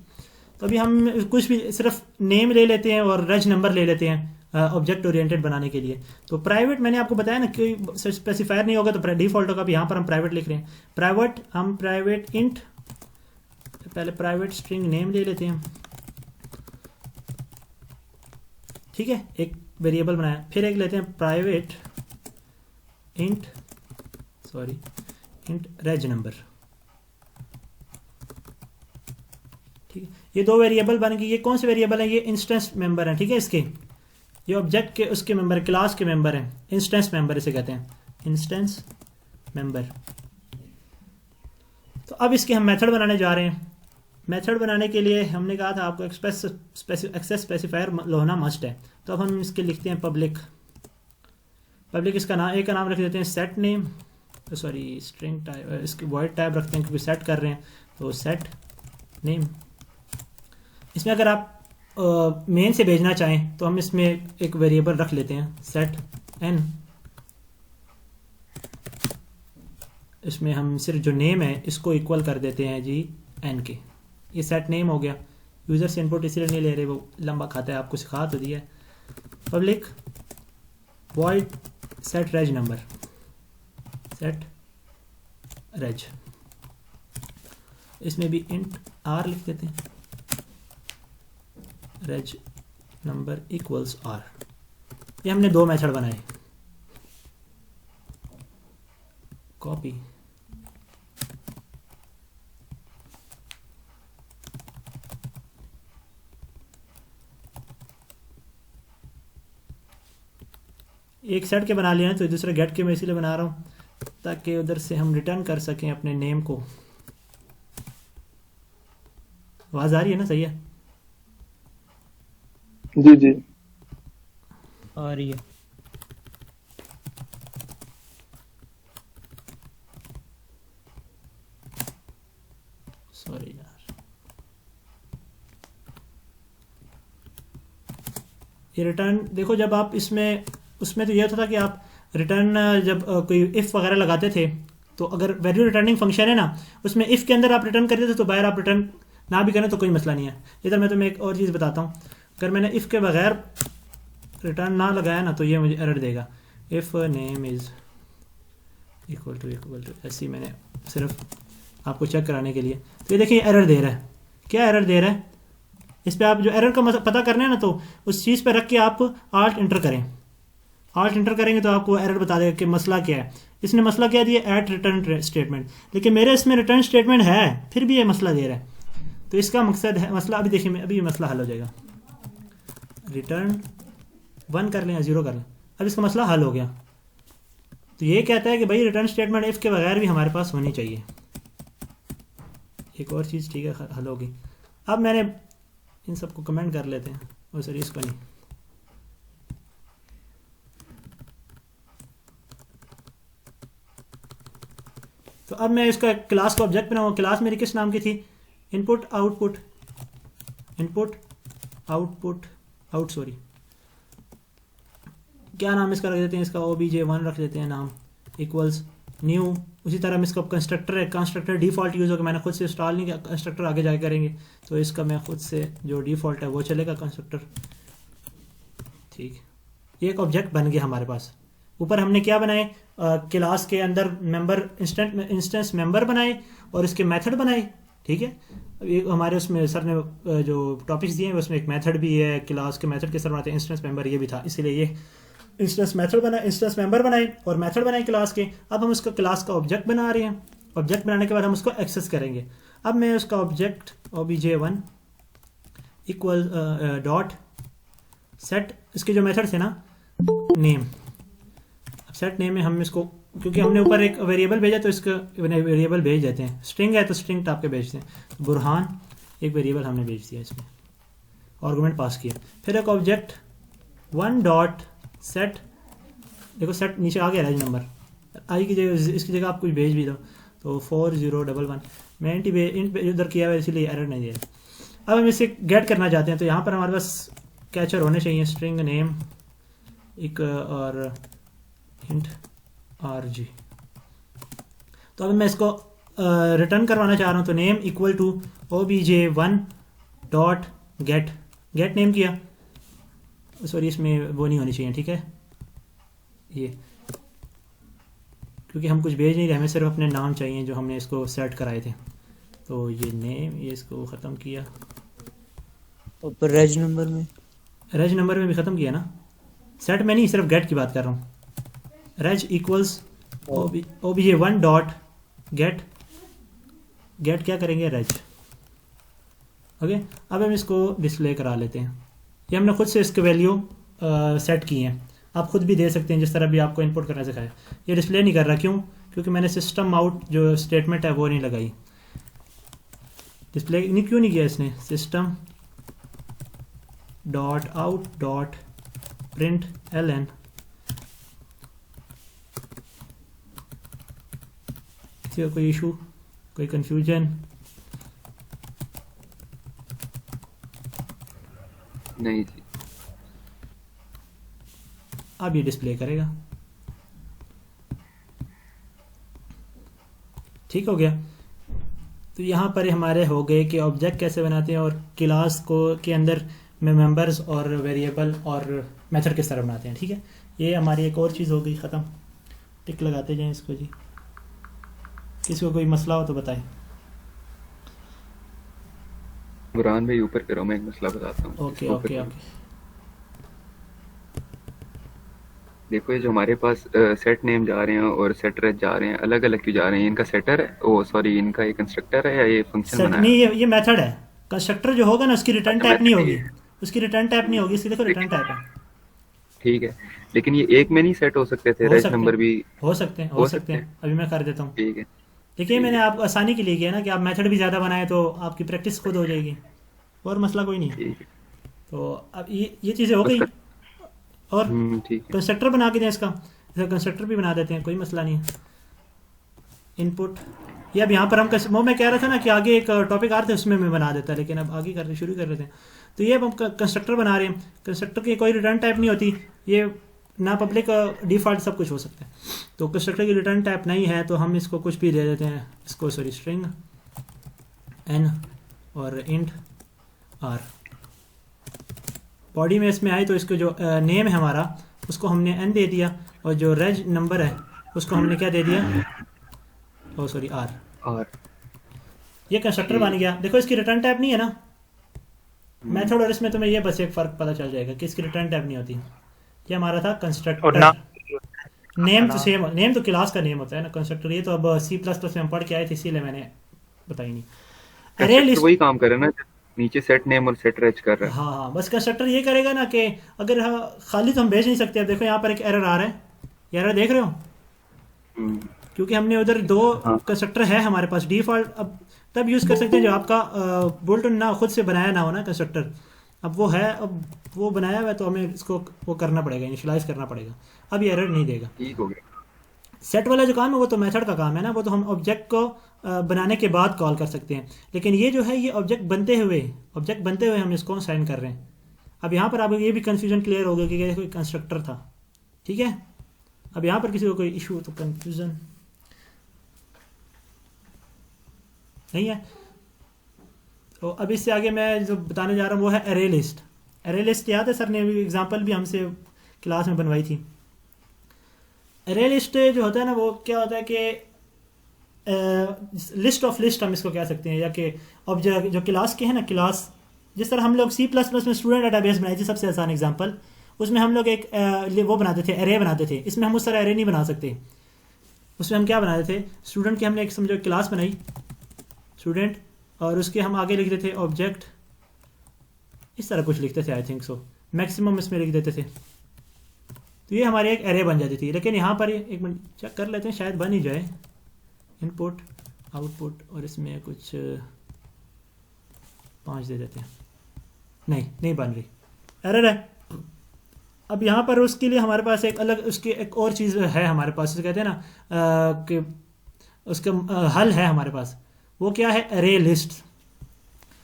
तो अभी हम कुछ भी सिर्फ नेम ले लेते हैं और रेज नंबर ले लेते हैं ऑब्जेक्ट ओरिएंटेड बनाने के लिए। तो प्राइवेट मैंने आपको बताया ना कोई स्पेसिफायर नहीं होगा तो डिफ़ॉल्ट होगा। अब यहाँ पर हम प्राइवेट लिख रहे हैं, प्राइवेट हम प्राइवेट इंट, पहले प्राइवेट स्ट्रिंग नेम ले लेते हैं। ठीक है। एक वेरिएबल बनाया, फिर एक लेते हैं private int int raise number. ठीक है। ये 2 वेरिएबल बन गए। ये कौन से वेरिएबल हैं? ये इंस्टेंस मेंबर हैं। ठीक है। इसके ये ऑब्जेक्ट के उसके मेंबर क्लास के मेंबर हैं, इंस्टेंस मेंबर इसे कहते हैं, इंस्टेंस मेंबर। तो अब इसके हम मेथड बनाने जा रहे हैं। मेथड बनाने के लिए हमने कहा था आपको एक्सेस स्पेसिफायर होना मस्ट है। तो अब हम इसके लिखते हैं पब्लिक। पब्लिक इसका नाम, एक का नाम रख देते हैं set name, sorry string type, इसकी वॉइड टाइप रखते हैं क्योंकि सेट कर रहे हैं तो सेट नेम। इसमें अगर आप मेन से भेजना चाहें तो हम इसमें एक वेरिएबल रख लेते हैं सेट एन। इसमें हम सिर्फ जो नेम है इसको इक्वल कर देते हैं जी एन के। ये सेट नेम हो गया। यूज़र से इनपुट इसलिए नहीं ले रहे, वो लंबा खाता है, आपको सिखा तो दिया है। Public void set raise number, set raise. इसमें भी इंट आर लिख देते हैं, रेज नंबर इक्वल्स आर। ये हमने 2 मेथड बनाए। कॉपी, एक सेट के बना लिया है तो दूसरे गेट के मैं इसीलिए बना रहा हूँ ताकि उधर से हम रिटर्न कर सकें अपने नेम को। आवाज़ आ रही है ना? सही है। जी जी। आ रही है। सॉरी यार, ये रिटर्न देखो जब आप इसमें उसमें तो ये होता था कि आप रिटर्न जब कोई इफ़ वगैरह लगाते थे तो अगर वैल्यू रिटर्निंग फंक्शन है ना उसमें इफ़ के अंदर आप रिटर्न करते थे तो बाहर आप रिटर्न ना भी करें तो कोई मसला नहीं है। इधर मैं तुम्हें एक और चीज़ बताता हूँ, अगर मैंने इफ़ के बगैर रिटर्न ना लगाया ना तो ये मुझे एरर देगा। If name is equal to ऐसी मैंने सिर्फ आपको चेक कराने के लिए। तो ये देखिए एरर दे रहा है। क्या एरर दे रहा है? इस पर आप जो एरर का पता करना है ना तो उस चीज़ पर रख के आप आल्ट इंटर करें। आल्ट इंटर करेंगे तो आपको एरर बता देगा कि मसला क्या है। इसने मसला क्या दिया? ऐट रिटर्न स्टेटमेंट, लेकिन मेरे इसमें रिटर्न स्टेटमेंट है फिर भी ये मसला दे रहा है। तो इसका मकसद है मसला, अभी देखिए अभी ये मसला हल हो जाएगा। रिटर्न 1 कर लें या 0 कर लें, अब इसका मसला हल हो गया। तो ये कहता है कि भाई रिटर्न स्टेटमेंट इफ़ के बगैर भी हमारे पास होनी चाहिए। एक और चीज़ ठीक है हल होगी। अब मैंने इन सबको कमेंट कर लेते हैं, और सॉरी इसको नहीं। तो अब मैं इसका क्लास का ऑब्जेक्ट बनाऊंगा। क्लास मेरी किस नाम की थी? Input output, input output out, sorry क्या नाम इसका रख देते हैं? इसका obj1 रख देते हैं नाम, इक्वल्स न्यू। उसी तरह हम इसका कंस्ट्रक्टर है, कंस्ट्रक्टर डिफ़ॉल्ट यूज़ होगा, मैंने खुद से इंस्टॉल नहीं किया, कंस्ट्रक्टर आगे जाके करेंगे। तो इसका मैं खुद से जो डिफ़ॉल्ट है वो चलेगा कंस्ट्रक्टर, ठीक। ये एक ऑब्जेक्ट बन गया हमारे पास। ऊपर हमने क्या बनाए? क्लास के अंदर मेंबर इंस्टेंस मेंबर बनाए और इसके मेथड बनाए, ठीक है। ये हमारे उसमें सर ने जो टॉपिक्स दिए हैं उसमें एक मेथड भी है, क्लास के मेथड किस तरह बनाते हैं, इंस्टेंस मेंबर ये भी था, इसीलिए ये इंस्टेंस मेथड बना, इंस्टेंस मेंबर बनाए और मेथड बनाए क्लास के। अब हम उसका क्लास का ऑब्जेक्ट बना रहे हैं। ऑब्जेक्ट बनाने के बाद हम उसको एक्सेस करेंगे। अब मैं उसका object obj1 equal dot set, इसके जो मेथड थे ना नेम, अब सेट नेम में हम इसको, क्योंकि हमने ऊपर एक वेरिएबल भेजा तो इसका वेरिएबल भेज देते हैं। स्ट्रिंग है तो स्ट्रिंग टाइप के भेजते हैं। तो बुरहान एक वेरिएबल हमने भेज दिया, इसमें आर्गुमेंट पास किया। फिर एक ऑब्जेक्ट 1 डॉट सेट, देखो सेट नीचे आ गया रेज नंबर, आई की जगह इसकी जगह आप कुछ भेज भी दो, तो 4011 मैं इंट उधर किया हुआ इसलिए एरर नहीं दे रहा। अब हम इसे गेट करना चाहते हैं, तो यहाँ पर हमारे पास कैचर होने चाहिए, स्ट्रिंग नेम एक और हिंट RG। तो अब मैं इसको रिटर्न करवाना चाह रहा हूँ, तो name equal to obj1 dot get, get name किया, सॉरी इसमें वो नहीं होनी चाहिए, ठीक है, ये क्योंकि हम कुछ भेज नहीं रहे, हमें सिर्फ अपने नाम चाहिए जो हमने इसको सेट कराए थे। तो ये नेम, ये इसको ख़त्म किया, ऊपर रेज नंबर में, रेज नंबर में भी ख़त्म किया ना, सेट में नहीं, सिर्फ गेट की बात कर रहा हूँ। Raise equals obj1 dot get, get क्या करेंगे? Raise, okay. अब हम इसको डिस्प्ले करा लेते हैं। ये हमने खुद से इसके वैल्यू सेट की हैं, आप खुद भी दे सकते हैं जिस तरह भी आपको इनपुट करना सिखाया। ये डिस्प्ले नहीं कर रहा, क्यों? क्योंकि मैंने सिस्टम आउट जो स्टेटमेंट है वो नहीं लगाई, डिस्प्ले नहीं, क्यों नहीं किया इसने? System dot out dot print ln, किसी का कोई इशू, कोई कंफ्यूजन? नहीं जी। अब ये डिस्प्ले करेगा, ठीक हो गया। तो यहाँ पर हमारे हो गए कि ऑब्जेक्ट कैसे बनाते हैं और क्लास को के अंदर में मेंबर्स और वेरिएबल और मेथड किस तरह बनाते हैं, ठीक है। ये हमारी एक और चीज़ हो गई ख़त्म। टिक लगाते जाएं इसको जी। किसी को कोई मसला हो तो बताएं। बुरहान भाई ऊपर करो, मैं एक मसला बताता हूँ। ओके इसको ऊपर ओके करो। ओके, देखो ये जो हमारे पास सेट नेम जा रहे हैं और सेट रेज जा रहे हैं, अलग अलग क्यों जा रहे हैं? इनका सेटर है, ओ सॉरी, इनका ये कंस्ट्रक्टर है या ये फंक्शन सेट बनाया? नहीं, ये मेथड है। कंस्ट्रक्टर जो होगा ना उसकी रिटर्न अच्छा, टाइप नहीं method होगी, ही है। उसकी रिटर्न टाइप नहीं होगी, इसकी देखो रिटर्न टाइप है। ठीक है, लेकिन ये एक में नहीं सेट हो सकते थे? हो रेज सकते नंबर हैं, भी हो सकते हैं, हो सकते हैं। अभी मैं कर देता हूँ। ठीक है। देखिए ठीक मैंने है। आप आसानी के लिए किया ना कि आप मेथड भी ज़्यादा बनाए तो आपकी प्रैक्टिस खुद हो जाएगी, और मसला कोई नहीं है। ठीक है। तो अब ये चीज़ें हो गई। और ठीक है। कंस्ट्रक्टर बना के दें इसका, इसका कंस्ट्रक्टर भी बना देते हैं, कोई मसला नहीं है। इनपुट, ये अब यहाँ पर हम वो मैं कह रहा था ना कि आगे एक टॉपिक आ रहे थे उसमें मैं बना देता, लेकिन अब आगे कर शुरू कर रहे थे। तो ये अब हम कंस्ट्रक्टर बना रहे हैं। कंस्ट्रक्टर की कोई रिटर्न टाइप नहीं होती, ये ना पब्लिक डिफ़ॉल्ट सब कुछ हो सकता है। तो कंस्ट्रक्टर की रिटर्न टाइप नहीं है तो हम इसको कुछ भी दे देते हैं, इसको सॉरी स्ट्रिंग n और इंट r। बॉडी में इसमें आए तो इसको जो नेम है हमारा उसको हमने n दे दिया, और जो रेज नंबर है उसको हमने क्या दे दिया? ओ सॉरी r। और ये कंस्ट्रक्टर बन गया। देखो इसकी रिटर्न टाइप नहीं है ना, मेथड और इसमें तुम्हें ये बस एक फ़र्क पता चल जाएगा कि इसकी रिटर्न टाइप नहीं होती। ये हमारा था और कंस्ट्रक्टर। नाम नेम तो सेम, नेम तो क्लास का नेम होता है ना, कंस्ट्रक्टर ये तो अब C++ में हम पढ़ के आए थे इसीलिए मैंने बताई नहीं। अरे कंस्ट्रक्टर लिस्ट, वही काम कर रहा है ना, नीचे सेट नेम और सेट रेज कर रहा है। हाँ हाँ, बस कंस्ट्रक्टर ये करेगा ना कि अगर खाली तो हम भेज नहीं सकते। अब देखो यहाँ पर एक एरर आ रहा है, ये एरर देख रहे हो? हम्म, क्योंकि हमने उधर दो हाँ। कंस्ट्रक्टर है हमारे पास डिफ़ॉल्ट। अब तब यूज़ कर सकते हैं जब आपका बोल्टन ना खुद से बनाया ना हो ना कंस्ट्रक्टर। अब वो है, अब वो बनाया हुआ है तो हमें इसको वो करना पड़ेगा, इनिशियलाइज़ करना पड़ेगा। अब ये एरर नहीं देगा। ठीक हो गया। सेट वाला जो काम है वो तो मेथड का काम है ना, वो तो हम ऑब्जेक्ट को बनाने के बाद कॉल कर सकते हैं। लेकिन ये जो है ये ऑब्जेक्ट बनते हुए हम इसको साइन कर रहे हैं। अब यहाँ पर आपको ये भी कन्फ्यूजन क्लियर हो गया कि ये कोई कंस्ट्रक्टर था, ठीक है। अब यहाँ पर किसी को कोई इशू तो कन्फ्यूजन नहीं है। तो अब इससे आगे मैं जो बताने जा रहा हूँ वो है एरे लिस्ट। एरे लिस्ट याद है, सर ने अभी एग्जांपल भी हमसे क्लास में बनवाई थी। एरे लिस्ट जो होता है ना वो क्या होता है कि लिस्ट ऑफ लिस्ट हम इसको कह सकते हैं, या कि ऑब्जेक्ट जो क्लास के हैं ना, क्लास जिस तरह हम लोग C++ में स्टूडेंट डाटाबेस बनाई थी, सबसे आसान एग्जांपल, उसमें हम लोग एक वो बनाते थे, एरे बनाते थे। इसमें हम उस तरह एरे नहीं बना सकते। उसमें हम क्या बनाते थे, स्टूडेंट की हमने एक समझो क्लास बनाई स्टूडेंट, और उसके हम आगे लिखते थे ऑब्जेक्ट, इस तरह कुछ लिखते थे, आई थिंक सो, मैक्सिमम इसमें लिख देते थे, तो ये हमारी एक एरे बन जाती थी। लेकिन यहाँ पर एक मिनट चेक कर लेते हैं, शायद बन ही जाए। इनपुट आउटपुट, और इसमें कुछ 5 दे देते हैं। नहीं बन रही, एरर है। अब यहाँ पर उसके लिए हमारे पास एक अलग उसकी एक और चीज़ है हमारे पास, जिसे कहते हैं ना कि उसका हल है हमारे पास। वो क्या है, एरे लिस्ट।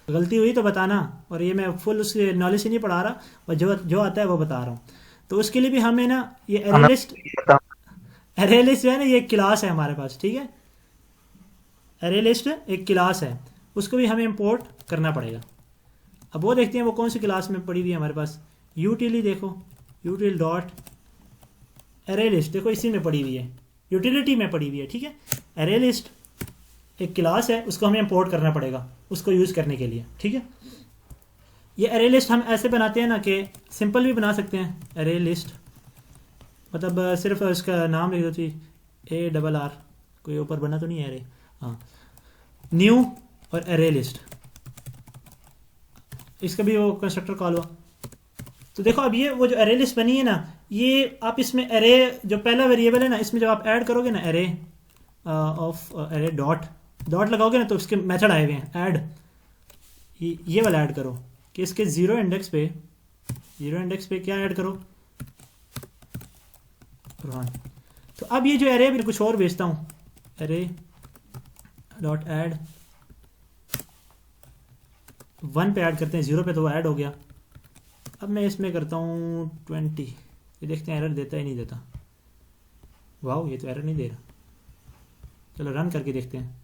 गलती हुई तो बताना, और ये मैं फुल उसके नॉलेज से नहीं पढ़ा रहा, और जो आता है वो बता रहा हूँ। तो उसके लिए भी हमें ना ये एरे लिस्ट जो है ना, ये एक क्लास है हमारे पास, ठीक है। एरे लिस्ट एक क्लास है, उसको भी हमें इंपोर्ट करना पड़ेगा। अब वो देखते हैं वो कौन सी क्लास में पड़ी हुई है हमारे पास। यूटिली देखो, यूटिल डॉट एरे लिस्ट, देखो इसी में पड़ी हुई है, यूटिलिटी में पड़ी हुई है, ठीक है। एरे लिस्ट एक क्लास है, उसको हमें इंपोर्ट करना पड़ेगा उसको यूज़ करने के लिए, ठीक है। ये एरे लिस्ट हम ऐसे बनाते हैं ना कि सिंपल भी बना सकते हैं। एरे लिस्ट मतलब सिर्फ उसका नाम लिख दो थी ARR, कोई ऊपर बना तो नहीं है एरे, हाँ, न्यू और एरे लिस्ट, इसका भी वो कंस्ट्रक्टर कॉल हुआ। तो देखो अब ये वो जो एरे लिस्ट बनी है ना, ये आप इसमें एरे जो पहला वेरिएबल है ना, इसमें जब आप ऐड करोगे ना एरे ऑफ एरे डॉट लगाओगे ना, तो उसके मेथड आए हुए हैं ऐड, ये वाला ऐड करो कि इसके जीरो इंडेक्स पे क्या ऐड करो, रोहन। तो अब ये जो एरे है, मैं कुछ और भेजता हूँ, एरे डॉट ऐड 1 पे ऐड करते हैं, 0 पे तो वो ऐड हो गया। अब मैं इसमें करता हूँ 20, ये देखते हैं एरर देता ही नहीं देता। वाह, ये तो एरर नहीं दे रहा। चलो रन करके देखते हैं।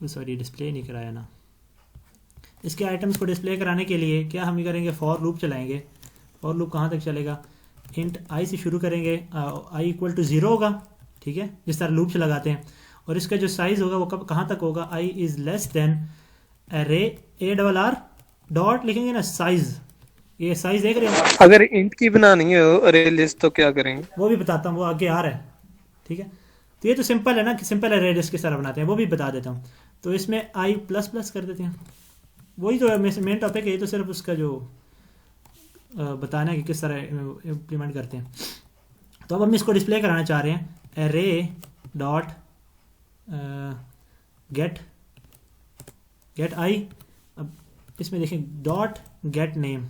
सॉरी, डिस्प्ले नहीं कराया ना। इसके आइटम्स को डिस्प्ले कराने के लिए क्या हम करेंगे, फॉर लूप चलाएंगे। फॉर लूप कहाँ तक चलेगा, इंट आई से शुरू करेंगे, आई इक्वल टू 0 होगा, ठीक है, जिस तरह लूप से लगाते हैं। और इसका जो साइज़ होगा वो कहाँ तक होगा, i is less than array ARR dot लिखेंगे ना साइज़, ये साइज़ देख रहे हो। अगर इंट की बनानी हो अरे लिस्ट तो क्या करेंगे, वो भी बताता हूँ, वो आगे आ रहा है, ठीक है। तो ये तो सिंपल है ना, कि सिंपल एरे लिस्ट किस तरह बनाते हैं वो भी बता देता हूँ। तो इसमें I++ कर देते हैं, वही तो मेन टॉपिक है, ये तो सिर्फ उसका जो बताना है कि किस तरह इम्प्लीमेंट करते हैं। तो अब हम इसको डिस्प्ले कराना चाह रहे हैं, एरे डॉट गेट आई। अब इसमें देखें dot get name,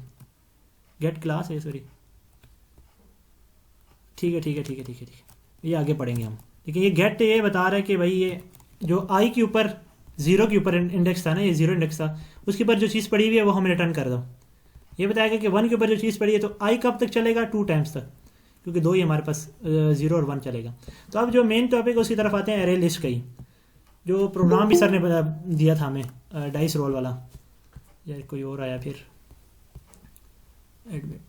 get class है, सॉरी, ठीक है, ये आगे पढ़ेंगे हम। लेकिन ये गेट ये बता रहा है कि भाई ये जो आई के ऊपर 0 के ऊपर इंडेक्स था ना, ये 0 इंडेक्स था, उसके ऊपर जो चीज़ पड़ी हुई है वो हम रिटर्न कर दो। ये बताएगा कि 1 के ऊपर जो चीज़ पड़ी है, तो आई कब तक चलेगा, 2 टाइम्स तक, क्योंकि 2 ही हमारे पास 0 और 1 चलेगा। तो अब जो मेन टॉपिक है उसकी तरफ आते हैं, एरे लिस्ट का ही, जो प्रोग्राम भी सर ने दिया था हमें डाइस रोल वाला, या कोई और आया फिर एडमिट,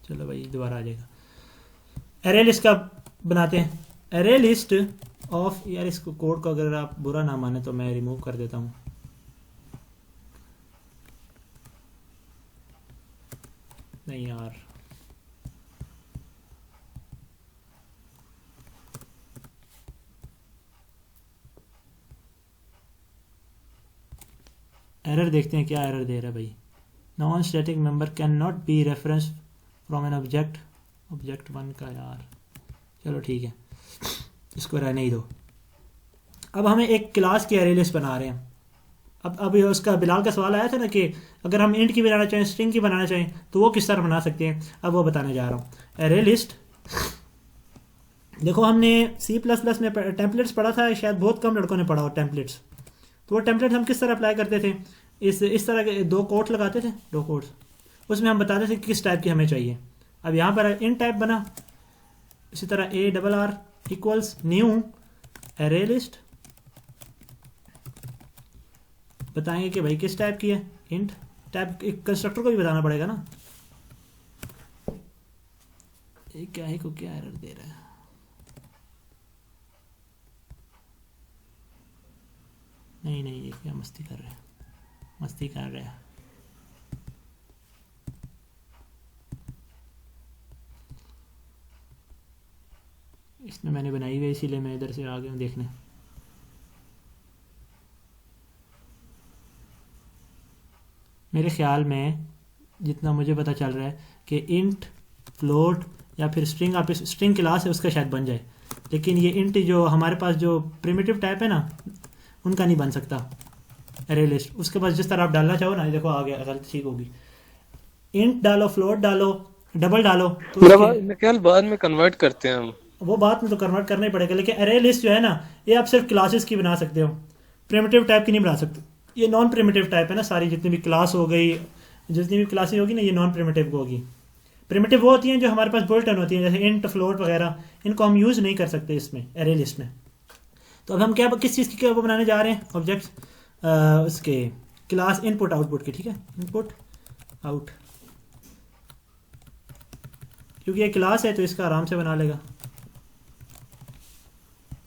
चलो भाई दोबारा आ जाएगा। एरे लिस्ट का बनाते हैं, एरे लिस्ट ऑफ, यार इसको कोड को अगर आप बुरा ना माने तो मैं रिमूव कर देता हूँ। नहीं यार, एरर देखते हैं क्या एरर दे रहा है भाई। Non static member can not be reference from an object object 1 का यार, चलो ठीक है, इसको रहने ही दो। अब हमें एक क्लास की एरे लिस्ट बना रहे हैं। अब ये उसका बिलाल का सवाल आया था ना कि अगर हम इंट की बनाना चाहें, स्ट्रिंग की बनाना चाहें, तो वो किस तरह बना सकते हैं, अब वो बताने जा रहा हूँ। एरे लिस्ट, देखो हमने C++ में टेम्पलेट्स पढ़ा था, शायद बहुत कम लड़कों ने पढ़ा हो टेम्पलेट्स। तो वो टेम्पलेट्स हम किस तरह अप्लाई करते थे, इस तरह के 2 कोट्स लगाते थे, 2 कोट्स, उसमें हम बताते थे कि किस टाइप की हमें चाहिए। अब यहाँ पर इन टाइप बना, इसी तरह ARR equals new array list, बताएंगे कि भाई किस टाइप की है, इंट टाइप। एक कंस्ट्रक्टर को भी बताना पड़ेगा ना, ये क्या है को क्या एरर दे रहा है। नहीं नहीं, ये क्या मस्ती कर रहे हैं, मस्ती कर रहे हैं। इसमें मैंने बनाई हुई है, इसीलिए मैं इधर से आ गया हूँ देखने। मेरे ख्याल में जितना मुझे पता चल रहा है कि इंट, फ्लोट या फिर स्ट्रिंग, आप इस स्ट्रिंग क्लास है उसका शायद बन जाए, लेकिन ये इंट जो हमारे पास जो प्रिमिटिव टाइप है ना, उनका नहीं बन सकता एरे लिस्ट। उसके पास जिस तरह आप डालना चाहो ना, ये देखो आ गया, गलती ठीक होगी। इंट डालो, फ्लोट डालो, डबल डालो, तो मेरा ख्याल बाद में कन्वर्ट करते हैं हम। वो बात में तो कन्वर्ट करना ही पड़ेगा, लेकिन एरे लिस्ट जो है ना, ये आप सिर्फ क्लासेस की बना सकते हो, प्रिमिटिव टाइप की नहीं बना सकते। ये नॉन प्रिमिटिव टाइप है ना, सारी जितनी भी क्लास हो गई, जितनी भी क्लासेस होगी ना, ये नॉन प्रिमिटिव होगी। प्रिमिटिव वो होती हैं जो हमारे पास बुल्ट इन होती हैं, जैसे इंट, फ्लोट वगैरह, इनको हम यूज़ नहीं कर सकते इसमें एरे लिस्ट में। तो अब हम क्या, किस चीज़ की क्या बनाने जा रहे हैं, ऑब्जेक्ट्स उसके क्लास इनपुट आउटपुट के, ठीक है, इनपुट आउट, क्योंकि ये क्लास है तो इसका आराम से बना लेगा।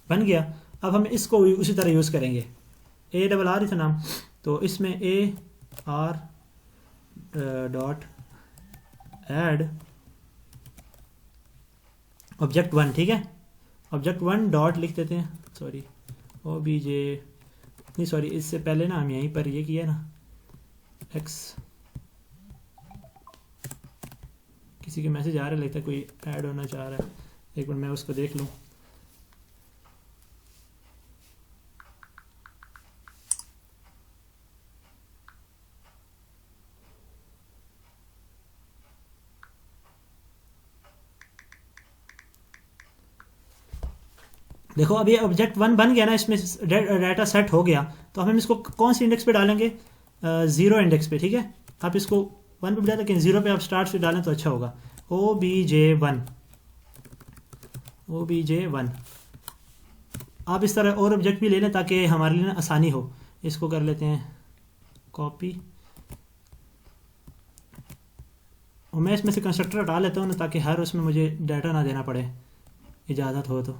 बन गया। अब हम इसको उसी तरह यूज़ करेंगे, ARR था नाम, तो इसमें AR डॉट ऐड ऑब्जेक्ट 1, ठीक है, ऑब्जेक्ट 1 डॉट लिख देते हैं, सॉरी OBJ नहीं, सॉरी इससे पहले ना हम यहीं पर ये किया ना, X, किसी के मैसेज आ रहा है, लगता है कोई ऐड होना चाह रहा है, एक बार मैं उसको देख लूँ। देखो अब ये ऑब्जेक्ट 1 बन गया ना, इसमें डाटा सेट हो गया, तो हम इसको कौन सी इंडेक्स पे डालेंगे, 0 इंडेक्स पे, ठीक है। आप इसको 1 पे डालें, लेकिन 0 पे आप स्टार्ट से डालें तो अच्छा होगा। OBJ1, आप इस तरह और ऑब्जेक्ट भी ले लें ताकि हमारे लिए ना आसानी हो। इसको कर लेते हैं कॉपी, और मैं इसमें से कंस्ट्रक्टर हटा लेता हूँ ना, ताकि हर उसमें मुझे डाटा ना देना पड़े, इजाज़त हो तो।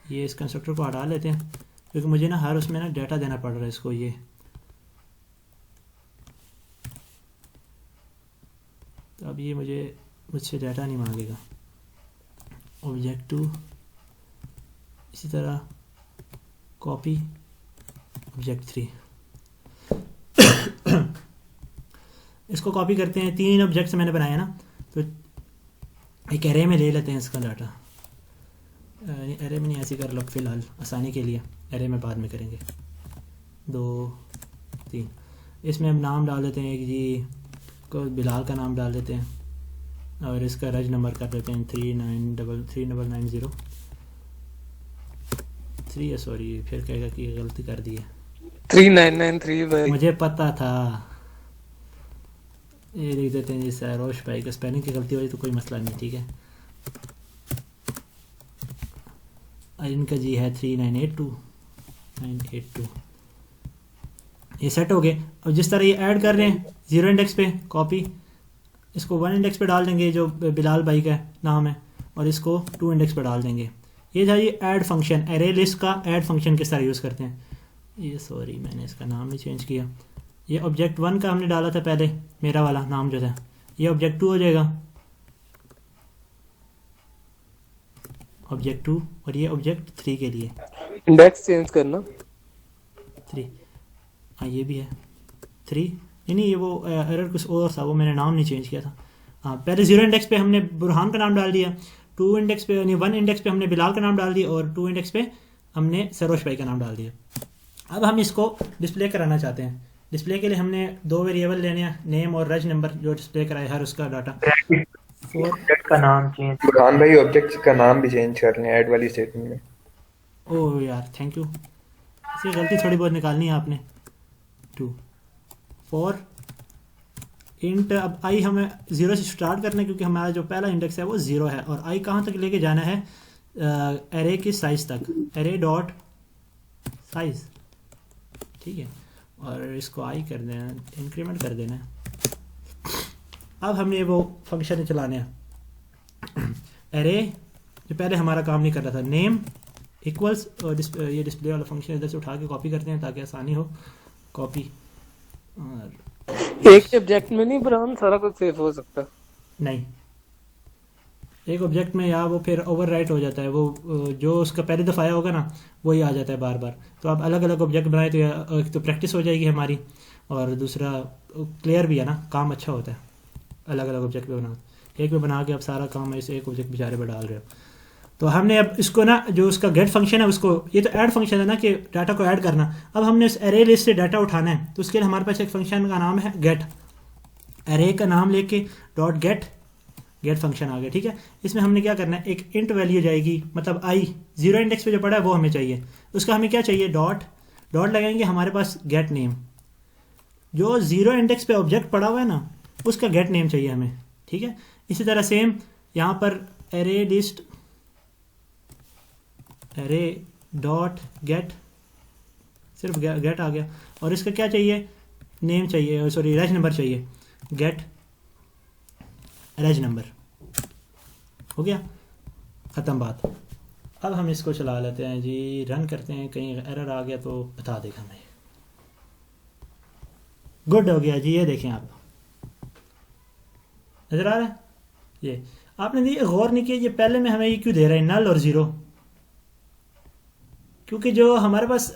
ये इस कंस्ट्रक्टर को हटा लेते हैं, क्योंकि मुझे ना हर उसमें ना डाटा देना पड़ रहा है इसको। ये तो अब ये मुझसे डाटा नहीं मांगेगा। ऑब्जेक्ट 2, इसी तरह कॉपी ऑब्जेक्ट 3, इसको कॉपी करते हैं। 3 ऑब्जेक्ट्स मैंने बनाए ना, तो एक एरे में ले लेते हैं इसका डाटा। एरे में नहीं, ऐसे कर लो फिलहाल आसानी के लिए, एरे में बाद में करेंगे। 2 3, इसमें हम नाम डाल देते हैं कि जी को बिलाल का नाम डाल देते हैं, और इसका रज नंबर कर देते हैं 3990 3, सॉरी फिर कहेगा कि गलती कर दी है, 3993 भाई। मुझे पता था। ये लिख देते हैं जी सरोश भाई का, स्पेलिंग की गलती हो जाए तो कोई मसला नहीं, ठीक है। इनका जी है 3982 ये सेट हो गए। और जिस तरह ये ऐड कर रहे हैं 0 इंडेक्स पे कॉपी, इसको 1 इंडेक्स पे डाल देंगे जो बिलाल भाई का नाम है, और इसको 2 इंडेक्स पे डाल देंगे। ये था ये ऐड फंक्शन, एरे लिस्ट का ऐड फंक्शन किस तरह यूज़ करते हैं। ये सॉरी मैंने इसका नाम नहीं चेंज किया, ये ऑब्जेक्ट 1 का हमने डाला था पहले, मेरा वाला नाम जो था, ये ऑब्जेक्ट 2 हो जाएगा, ऑब्जेक्ट 2, और ये ऑब्जेक्ट 3 के लिए इंडेक्स चेंज करना 3। हाँ ये भी है 3, नहीं ये वो एरर कुछ और था, वो मैंने नाम नहीं चेंज किया था। हाँ, पहले 0 इंडेक्स पे हमने बुरहान का नाम डाल दिया, 2 इंडेक्स पे यानी 1 इंडेक्स पे हमने बिलाल का नाम डाल दिया, और 2 इंडेक्स पे हमने सरोज भाई का नाम डाल दिया। अब हम इसको डिस्प्ले कराना चाहते हैं। डिस्प्ले के लिए हमने 2 वेरिएबल लेने हैं, नेम और रज नंबर, जो डिस्प्ले कराए हर उसका डाटा। ऑब्जेक्ट का नाम चेंज। बुरहान भाई ऑब्जेक्ट का नाम भी चेंज कर लें ऐड वाली स्टेटमेंट में। ओह यार थैंक यू, इसे गलती थोड़ी बहुत निकालनी है आपने। 2 फॉर इंट, अब आई हमें 0 से स्टार्ट करना है क्योंकि हमारा जो पहला इंडेक्स है वो 0 है, और आई कहाँ तक लेके जाना है, एरे की साइज तक, एरे डॉट साइज, ठीक है। और इसको आई कर देना, इंक्रीमेंट कर देना है। अब हमें वो फंक्शन चलाने हैं, एरे जो पहले हमारा काम नहीं कर रहा था, नेम इक्वल्स, और ये डिस्प्ले वाला फंक्शन इधर से उठा के कॉपी करते हैं ताकि आसानी हो, कॉपी, और एक ऑब्जेक्ट में नहीं बुरहान सारा कुछ सेव हो सकता? नहीं, एक ऑब्जेक्ट में या वो फिर ओवरराइट हो जाता है, वो जो उसका पहले दफ़ा आया होगा ना वही आ जाता है बार बार। तो आप अलग अलग ऑब्जेक्ट बनाए तो एक तो प्रैक्टिस हो जाएगी हमारी, और दूसरा क्लियर भी है ना, काम अच्छा होता है अलग अलग ऑब्जेक्ट पे बना, एक पे बना के आप सारा काम ऐसे एक ऑब्जेक्ट बेचारे पे डाल रहे हो। तो हमने अब इसको ना, जो उसका गेट फंक्शन है उसको, ये तो ऐड फंक्शन है ना कि डाटा को ऐड करना, अब हमने उस एरे लिस्ट से डाटा उठाना है। तो उसके लिए हमारे पास एक फंक्शन का नाम है गेट, एरे का नाम लेके डॉट गेट, गेट फंक्शन आ गया, ठीक है। इसमें हमने क्या करना है, एक इंट वैल्यू जाएगी, मतलब आई 0 इंडेक्स पे जो पड़ा है वो हमें चाहिए, उसका हमें क्या चाहिए, डॉट, डॉट लगाएंगे हमारे पास गेट नेम, जो 0 इंडेक्स पे ऑब्जेक्ट पड़ा हुआ है ना उसका गेट नेम चाहिए हमें, ठीक है। इसी तरह सेम यहाँ पर array list, array dot gate, सिर्फ गेट आ गया, और इसका क्या चाहिए, नेम चाहिए, सॉरी रेज नंबर चाहिए, गेट रेज नंबर, हो गया, ख़त्म बात। अब हम इसको चला लेते हैं जी, रन करते हैं, कहीं एरर आ गया तो बता देगा हमें। गुड हो गया जी, ये देखें आप, नज़र आ रहा है, ये आपने गौर नहीं किया, ये पहले में हमें ये क्यों दे रहा है नल और ज़ीरो, क्योंकि जो हमारे पास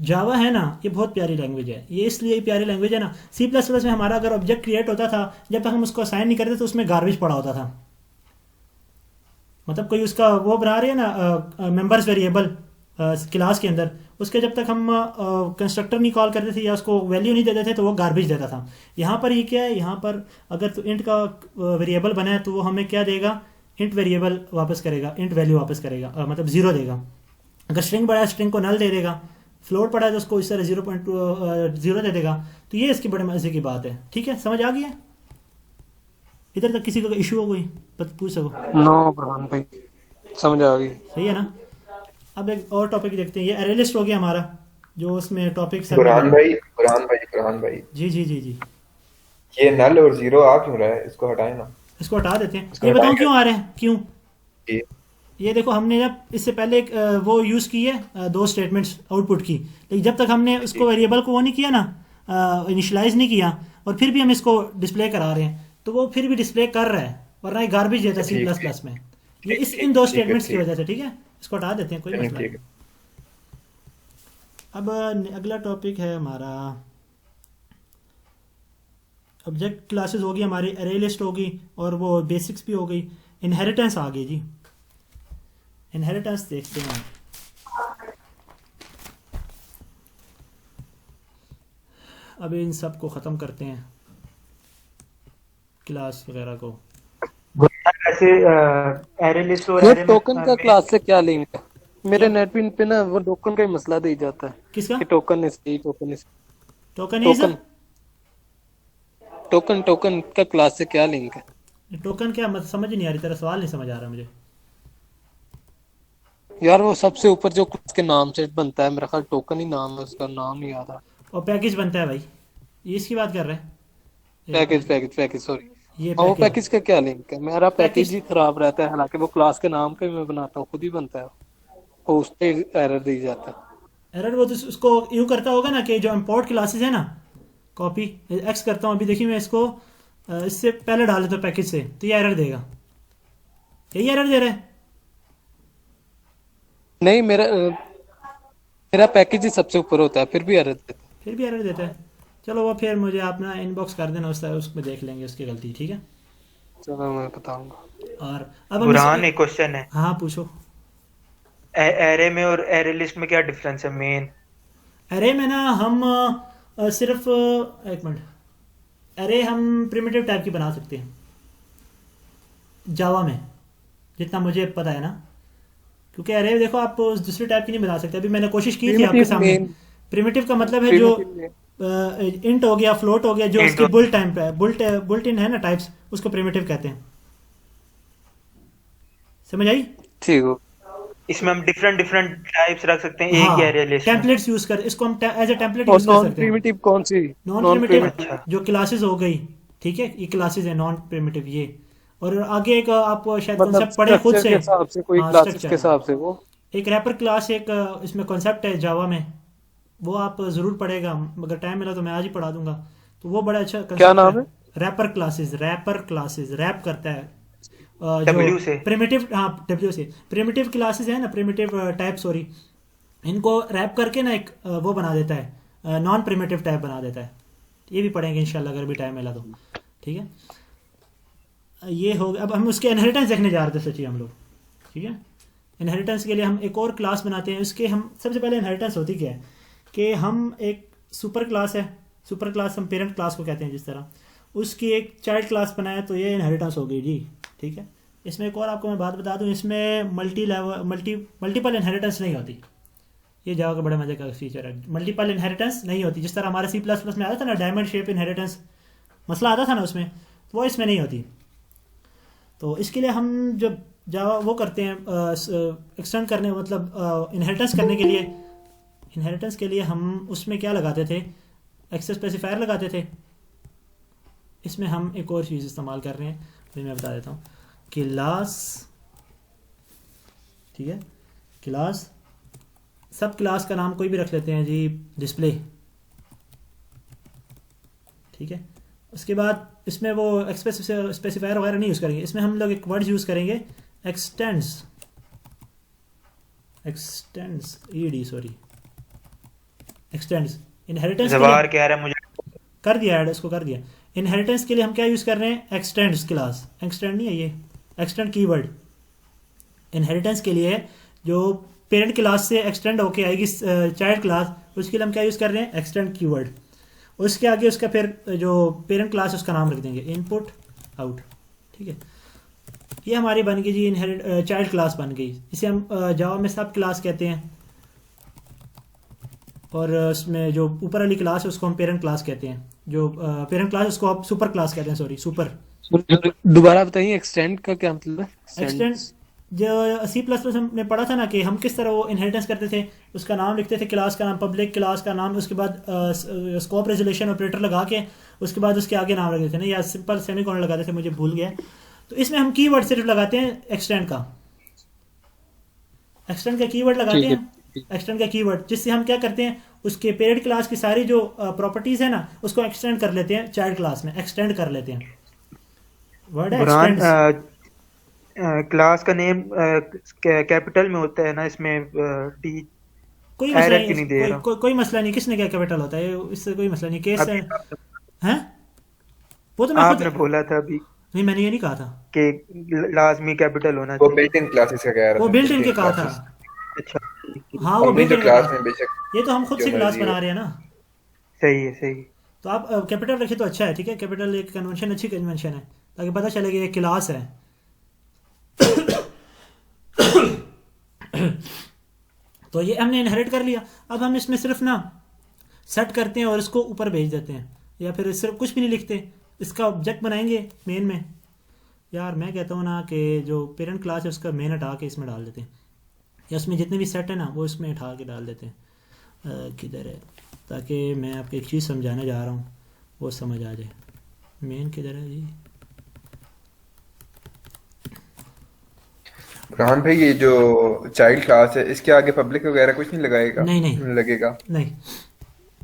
जावा है ना ये बहुत प्यारी लैंग्वेज है, ये इसलिए प्यारी लैंग्वेज है ना। C++ में हमारा अगर ऑब्जेक्ट क्रिएट होता था, जब तक हम उसको असाइन नहीं करते तो उसमें गार्बेज पड़ा होता था, मतलब कोई उसका वो बना रहे हैं ना मेंबर्स वेरिएबल क्लास के अंदर, उसके जब तक हम कंस्ट्रक्टर नहीं कॉल करते थे या उसको वैल्यू नहीं देते थे तो वो गार्बेज देता था। यहाँ पर ये क्या है, यहाँ पर अगर तो इंट का वेरिएबल बना है तो वो हमें क्या देगा, इंट वेरिएबल वापस करेगा, इंट वैल्यू वापस करेगा, मतलब 0 देगा। अगर स्ट्रिंग पड़ा है स्ट्रिंग को नल दे देगा, फ्लोट पड़ा है तो उसको इस तरह 0.0 दे देगा। तो ये इसकी बड़े मजे की बात है, ठीक है, समझ आ गई है? इधर तक किसी को इशू हो कोई पूछ सको? नो बुरहान भाई समझ आ गई। सही है ना। अब एक और टॉपिक देखते हैं, ये एरे लिस्ट हो गया हमारा, जो उसमें टॉपिक बुरहान भाई जी जी जी जी, ये नल और जीरो आ क्यों रहा है, इसको हटाए ना। इसको हटा देते हैं। ये बताओ क्यों आ रहे हैं, क्यों? जी। ये देखो हमने जब इससे पहले एक वो यूज़ की है 2 स्टेटमेंट्स आउटपुट की, लेकिन जब तक हमने उसको वेरिएबल को वो नहीं किया ना, इनिशलाइज नहीं किया, और फिर भी हम इसको डिस्प्ले करा रहे हैं, तो वो फिर भी डिस्प्ले कर रहा है, वरना ये गार्बेज देता है C++ में। ये इन 2 स्टेटमेंट्स की वजह से, ठीक है, इसको हटा देते हैं, कोई मसला नहीं। अब अगला टॉपिक है हमारा, ऑब्जेक्ट क्लासेस होगी हमारी, एरे लिस्ट होगी, और वो बेसिक्स भी हो गई, इनहेरिटेंस आ गई जी। इनहेरिटेंस देखते हैं, अब इन सब को ख़त्म करते हैं, क्लास वगैरह को। ऐसे एरे लिस्ट और ये एरे टोकन का क्लास से क्या लिंक है? मेरे नेटबिन पे ना वो टोकन का ही मसला दे जाता है किसका? कि टोकन इस टोकन इस टोकनिज्म? टोकन का क्लास से क्या लिंक है? टोकन क्या मतलब, समझ नहीं आ रही, तेरा सवाल नहीं समझ आ रहा मुझे। यार वो सबसे ऊपर जो क्लास के नाम से बनता है, मेरा ख्याल टोकन ही नाम है, उसका नाम नहीं याद आ रहा। और पैकेज बनता है भाई, ये इसकी बात कर रहे हैं? पैकेज सॉरी, ये वो पैकेज का क्या लिंक है? मेरा पैकेज ही खराब रहता है, हालांकि वो क्लास के नाम पे मैं बनाता हूँ, खुद ही बनता है, वो उस पे एरर दी जाता है। एरर वो तो उसको यूँ करता होगा ना कि जो इम्पोर्ट क्लासेस है ना, कॉपी एक्स करता हूँ अभी, देखिए मैं इसको इससे पहले डाल देता हूँ पैकेज से, तो ये एरर देगा, यही एरर दे रहा है। नहीं, मेरा पैकेज ही सबसे ऊपर होता है, फिर भी एरर देता है। फिर भी एरर देता है। चलो वो फिर मुझे अपना इनबॉक्स कर देना, उसमें देख लेंगे उसकी गलती, ठीक है। चलो मैं बताऊंगा। और अब हम बुरहान, एक क्वेश्चन है, हाँ पूछो। एरे में और एरे लिस्ट में क्या डिफरेंस है मेन? अरे में ना हम सिर्फ एक मिनट, अरे हम प्रिमिटिव टाइप की बना सकते हैं जावा में, जितना मुझे पता है ना, क्योंकि अरे देखो आप दूसरे टाइप की नहीं बना सकते। अभी मैंने कोशिश की थी आपके प्रिमिटिव सामने। मेन, प्रिमिटिव का मतलब है जो प्रिमिटिव मेन। इंट हो गया, फ्लोट हो गया, जो Int उसके हो- बुल टाइम पे है, बुल्ट इन है ना टाइप्स, उसको प्रिमिटिव कहते हैं। समझ आई? ठीक हो। इसमें हम डिफरेंट डिफरेंट टाइप्स रख सकते हैं एक ही एरे हाँ, लिस्ट में। टेम्पलेट्स यूज कर, इसको हम एज ए टेम्पलेट और यूज कर नॉन सकते हैं। प्रिमिटिव कौन सी? Non non primitive primitive. अच्छा। जो क्लासेस हो गई, ठीक है, ये क्लासेस है नॉन प्रिमिटिव ये। और आगे एक आप शायद मतलब कॉन्सेप्ट पढ़े खुद स्ट्रक्चर से। के हिसाब से, कोई हाँ, क्लासेस के स्ट्रक्चर, हिसाब से वो। एक रैपर क्लास, एक इसमें कॉन्सेप्ट है जावा में, वो आप ज़रूर पढ़ेगा, अगर टाइम मिला तो मैं आज ही पढ़ा दूंगा। तो वो बड़ा अच्छा क्या concept नाम है? Wrapper classes, wrapper classes, wrap करता है W जो से। प्रिमिटिव, हाँ डब्ल्यू से, प्रिमिटिव क्लासेस है ना, प्रिमिटिव टाइप, सॉरी, इनको रैप करके ना एक वो बना देता है, नॉन प्रिमिटिव टाइप बना देता है। ये भी पढ़ेंगे इंशाल्लाह अगर भी टाइम मिला तो, ठीक है। ये हो गया। अब हम उसके इनहेरिटेंस देखने जा रहे थे सच्ची हम लोग, ठीक है। इनहेरिटेंस के लिए हम एक और क्लास बनाते हैं। इसके हम सबसे पहले इनहेरिटेंस होती क्या है कि हम एक सुपर क्लास है, सुपर क्लास हम पेरेंट क्लास को कहते हैं जिस तरह, उसकी एक चाइल्ड क्लास बनाए तो ये इनहेरिटेंस हो गई जी, ठीक है। इसमें एक और आपको मैं बात बता दूं, इसमें मल्टीपल इनहेरिटेंस नहीं होती। ये जावा का बड़े मजे का फीचर है, मल्टीपल इनहेरिटेंस नहीं होती। जिस तरह हमारे C++ में आता था ना डायमंड शेप इनहेरिटेंस, मसला आता था ना उसमें, तो वो इसमें नहीं होती। तो इसके लिए हम जब जावा वो करते हैं एक्सटेंड करने, मतलब इनहेरिटेंस करने के लिए, इनहेरिटेंस के लिए हम उसमें क्या लगाते थे, एक्सेस स्पेसिफायर लगाते थे। इसमें हम एक और चीज़ इस्तेमाल कर रहे हैं, तो मैं बता देता हूँ। क्लास, ठीक है, क्लास, सब क्लास का नाम कोई भी रख लेते हैं जी, डिस्प्ले, ठीक है। उसके बाद इसमें वो एक्सप्रेस स्पेसिफायर वगैरह नहीं यूज़ करेंगे, इसमें हम लोग एक वर्ड यूज़ करेंगे, x tends, x tends ED, sorry, x tends. Inheritance के जवार लिए कह रहा है मुझे। कर दिया ऐड, इसको कर दिया। इनहेरिटेंस के लिए हम क्या यूज़ कर रहे हैं, एक्सटेंड्स क्लास, एक्सटेंड नहीं है ये, एक्सटेंड कीवर्ड। इनहेरिटेंस के लिए जो पेरेंट क्लास से एक्सटेंड होके आएगी चाइल्ड क्लास, उसके लिए हम क्या यूज़ कर रहे हैं, एक्सटेंड कीवर्ड। उसके आगे उसका फिर जो पेरेंट क्लास है उसका नाम रख देंगे, इनपुट आउट, ठीक है। ये हमारी बन गई जी इनहेरिट चाइल्ड क्लास बन गई। इसे हम जावा में सब क्लास कहते हैं, और उसमें जो ऊपर वाली क्लास है उसको हम पेरेंट क्लास कहते हैं, जो पेरेंट क्लास उसको आप सुपर क्लास कहते हैं, सॉरी सुपर। दोबारा बताइए, एक्सटेंड का क्या मतलब है? एक्सटेंड जो C++ में पढ़ा था ना कि हम किस तरह वो इनहेरिटेंस करते थे, उसका नाम लिखते थे, क्लास का नाम, पब्लिक क्लास का नाम, उसके बाद स्कोप रेजोल्यूशन ऑपरेटर लगा के उसके बाद उसके आगे नाम रख देते थे ना, या सिंपल सेमीकोलन लगाते थे, मुझे भूल गया। तो इसमें हम कीवर्ड सिर्फ लगाते हैं एक्सटेंड का, एक्सटेंड का कीवर्ड लगाते हैं, एक्सटेंड का कीवर्ड, जिससे हम क्या करते हैं, उसके पेरेंट क्लास की सारी जो प्रॉपर्टीज है ना उसको एक्सटेंड कर लेते हैं, चाइल्ड क्लास में एक्सटेंड कर लेते हैं। वर्ड है बुरहान, एक्सटेंड। क्लास का नेम कैपिटल में होता है ना, इसमें टी कोई मसला एरर नहीं, क्यों नहीं दे रहा? कोई मसला नहीं, किसने क्या कैपिटल होता है, इससे कोई मसला नहीं, केस है अभी हैं? वो तो मैं खुद, आपने बोला था अभी नहीं मैंने ये नहीं कहा था, कि लाजमी कैपिटल होना वो चाहिए। बिल्ट इन क्लासेस का कह रहा वो था, बिल्ट इन के built-in कहा classes। था। अच्छा, हाँ वो अपनी बिल्ट तो इन के क्लास कहा, में बेशक ये तो हम खुद जो से क्लास मर्जी बना हो। रहे हैं ना। सही है, सही। तो आप कैपिटल रखिए तो अच्छा है, ठीक है। कैपिटल एक कन्वेंशन, अच्छी कन्वेंशन है, ताकि पता चले कि ये क्लास है। तो ये हमने इनहेरिट कर लिया। अब हम इसमें सिर्फ ना सेट करते हैं और इसको ऊपर भेज देते हैं, या फिर सिर्फ कुछ भी नहीं लिखते, इसका ऑब्जेक्ट बनाएंगे मेन में। यार मैं कहता हूँ ना कि जो पेरेंट क्लास है उसका मेन हटा के इसमें डाल देते हैं, या उसमें जितने भी सेट है ना वो इसमें उठा के डाल देते हैं। किधर है, ताकि मैं आपको एक चीज़ समझाने जा रहा हूँ वो समझ आ जाए। मेन किधर है जी? बुरहान भाई, ये जो चाइल्ड क्लास है इसके आगे पब्लिक वगैरह कुछ नहीं लगाएगा? नहीं। लगेगा? नहीं,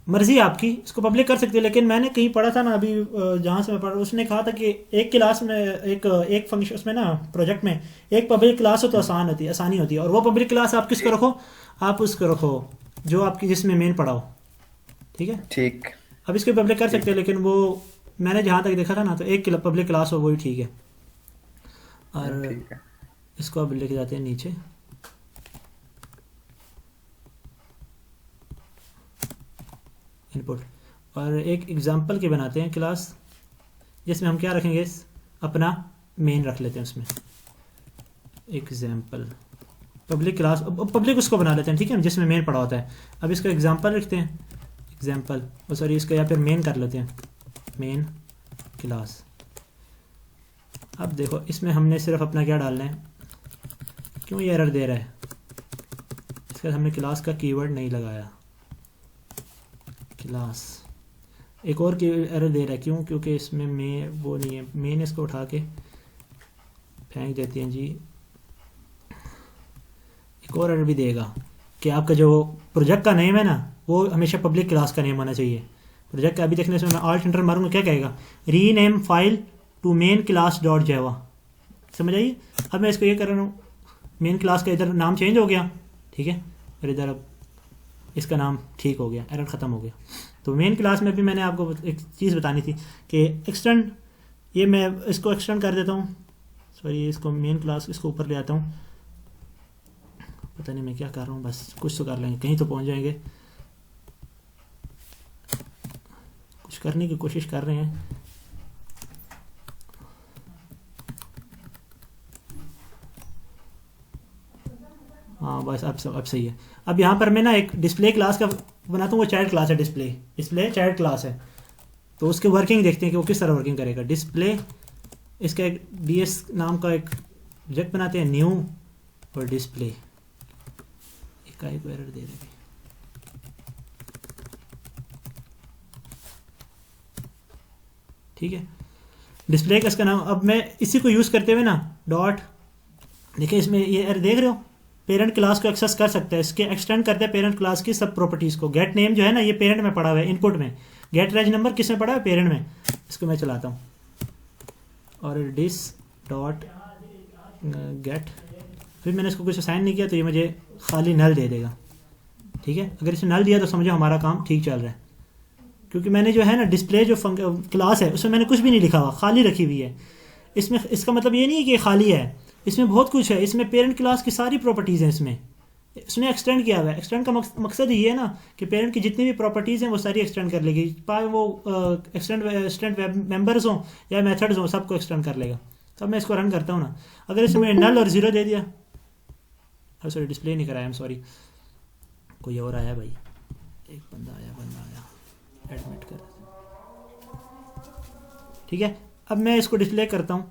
मर्जी है आपकी, इसको पब्लिक कर सकते हो, लेकिन मैंने कहीं पढ़ा था ना अभी, जहाँ से मैं पढ़ा, उसने कहा था कि एक क्लास में एक फंक्शन उसमें ना प्रोजेक्ट में एक पब्लिक क्लास हो तो आसानी होती है। और वो पब्लिक क्लास आप किसको रखो, आप उसको रखो जो आपकी जिसमें मेन पढ़ा हो, ठीक है। ठीक। अब इसको पब्लिक कर सकते हैं, लेकिन वो मैंने जहाँ तक देखा था ना तो एक पब्लिक क्लास हो वही ठीक है। और ठीक है। इसको अब लेके जाते हैं नीचे। इनपुट, और एक एग्जांपल के बनाते हैं क्लास जिसमें हम क्या रखेंगे, अपना मेन रख लेते हैं उसमें एग्जांपल पब्लिक क्लास। पब्लिक उसको बना लेते हैं, ठीक है, जिसमें मेन पड़ा होता है। अब इसका एग्जांपल रखते हैं, एग्जांपल, सॉरी इसका या फिर मेन कर लेते हैं, मेन क्लास। अब देखो इसमें हमने सिर्फ अपना क्या डालना है, क्यों ये एरर दे रहा है, इसका हमने क्लास का कीवर्ड नहीं लगाया। क्लास एक और की एरर दे रहा है, क्यों, क्योंकि इसमें में वो नहीं है, मेन इसको उठा के फेंक देते हैं जी। एक और एरर भी देगा कि आपका जो प्रोजेक्ट का नेम है ना, वो हमेशा पब्लिक क्लास का नेम होना चाहिए। प्रोजेक्ट का अभी देखने से मैं ऑल्ट एंटर मारूंगा, क्या कहेगा, rename file to main class dot Java. समझ आइए। अब मैं इसको ये कर रहा हूँ, मेन क्लास का इधर नाम चेंज हो गया, ठीक है, और इधर अब इसका नाम ठीक हो गया, एरर ख़त्म हो गया। तो मेन क्लास में भी मैंने आपको एक चीज़ बतानी थी कि एक्सटेंड, ये मैं इसको एक्सटेंड कर देता हूँ, सॉरी इसको मेन क्लास इसको ऊपर ले आता हूँ। पता नहीं मैं क्या कर रहा हूँ, बस कुछ तो कर लेंगे, कहीं तो पहुँच जाएंगे। कुछ करने की कोशिश कर रहे हैं। हाँ बस अब सही है। अब यहाँ पर मैं ना एक डिस्प्ले क्लास का बनाता हूँ, वो चाइल्ड क्लास है, डिस्प्ले चाइल्ड क्लास है। तो उसके वर्किंग देखते हैं कि वो किस तरह वर्किंग करेगा। डिस्प्ले, इसका एक ds नाम का एक ऑब्जेक्ट बनाते हैं, न्यू, और डिस्प्ले। इकाई को एरर दे रहे हैं, ठीक है, डिस्प्ले का इसका नाम। अब मैं इसी को यूज़ करते हुए ना डॉट, देखिए इसमें ये एरर देख रहे हो, पेरेंट क्लास को एक्सेस कर सकता है, इसके एक्सटेंड करते हैं पेरेंट क्लास की सब प्रॉपर्टीज़ को। गेट नेम जो है ना, ये पेरेंट में पड़ा हुआ है, इनपुट में। गेट रेज नंबर किस में पड़ा है, पेरेंट में। इसको मैं चलाता हूँ, और डिस डॉट गेट, फिर मैंने इसको कुछ असाइन नहीं किया तो ये मुझे खाली नल दे देगा, ठीक है। अगर इसने नल दिया तो समझो हमारा काम ठीक चल रहा है, क्योंकि मैंने जो है ना डिस्प्ले जो क्लास है उसमें मैंने कुछ भी नहीं लिखा हुआ, खाली रखी हुई है। इसमें इसका मतलब ये नहीं है कि खाली है, इसमें बहुत कुछ है। इसमें पेरेंट क्लास की सारी प्रॉपर्टीज़ हैं, इसमें उसने एक्सटेंड किया हुआ है। एक्सटेंड का मकसद ये है ना कि पेरेंट की जितनी भी प्रॉपर्टीज़ हैं वो सारी एक्सटेंड कर लेगी, चाहे वो एक्सटेंड वेब मेंबर्स हों या मेथड्स हों, सबको एक्सटेंड कर लेगा। तब मैं इसको रन करता हूँ ना, अगर इसमें नल और ज़ीरो दे दिया, सॉरी डिस्प्ले नहीं कराया, सॉरी कोई और आया भाई, एक बंदा आया एडमिट कर, ठीक है। अब मैं इसको डिस्प्ले करता हूँ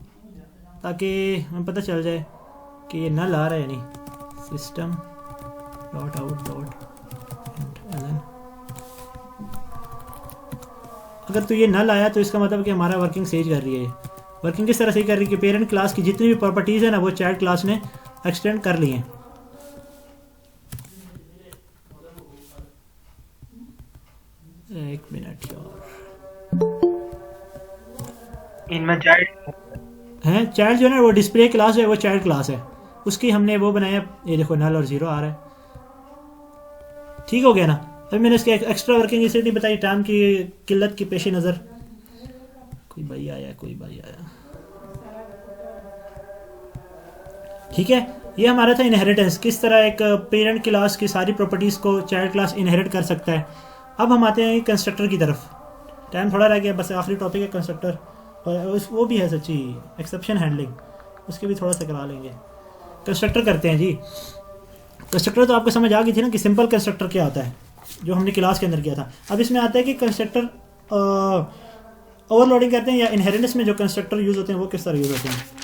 ताकि हमें पता चल जाए कि ये नल आ रहा है नहीं। सिस्टम डॉट आउट डॉट एलन, अगर तो ये नल आया तो इसका मतलब कि हमारा वर्किंग सही कर रही है। वर्किंग किस तरह सही कर रही है कि पेरेंट क्लास की जितनी भी प्रॉपर्टीज़ है ना वो चाइल्ड क्लास ने एक्सटेंड कर ली हैं। एक मिनट यार, इनमें चाइल्ड है चाइल्ड जो है ना, वो डिस्प्ले क्लास है, वो चाइल्ड क्लास है, उसकी हमने वो बनाया। ये देखो नल और ज़ीरो आ रहा है, ठीक हो गया ना। अभी मैंने इसके एक्स्ट्रा वर्किंग इसलिए नहीं बताई, टाइम की किल्लत की पेश नज़र। कोई भाई आया, ठीक है। ये हमारा था इनहेरिटेंस, किस तरह एक पेरेंट क्लास की सारी प्रॉपर्टीज़ को चाइल्ड क्लास इनहेरिट कर सकता है। अब हम आते हैं कंस्ट्रक्टर की तरफ। टाइम थोड़ा रह गया, बस आखिरी टॉपिक है कंस्ट्रक्टर, और वो भी है सच्ची एक्सेप्शन हैंडलिंग, उसके भी थोड़ा सा करा लेंगे। कंस्ट्रक्टर करते हैं जी। कंस्ट्रक्टर तो आपको समझ आ गई थी ना कि सिंपल कंस्ट्रक्टर क्या होता है, जो हमने क्लास के अंदर किया था। अब इसमें आता है कि कंस्ट्रक्टर ओवरलोडिंग करते हैं या इनहेरिटेंस में जो कंस्ट्रक्टर यूज़ होते हैं वो किस तरह यूज़ होते हैं।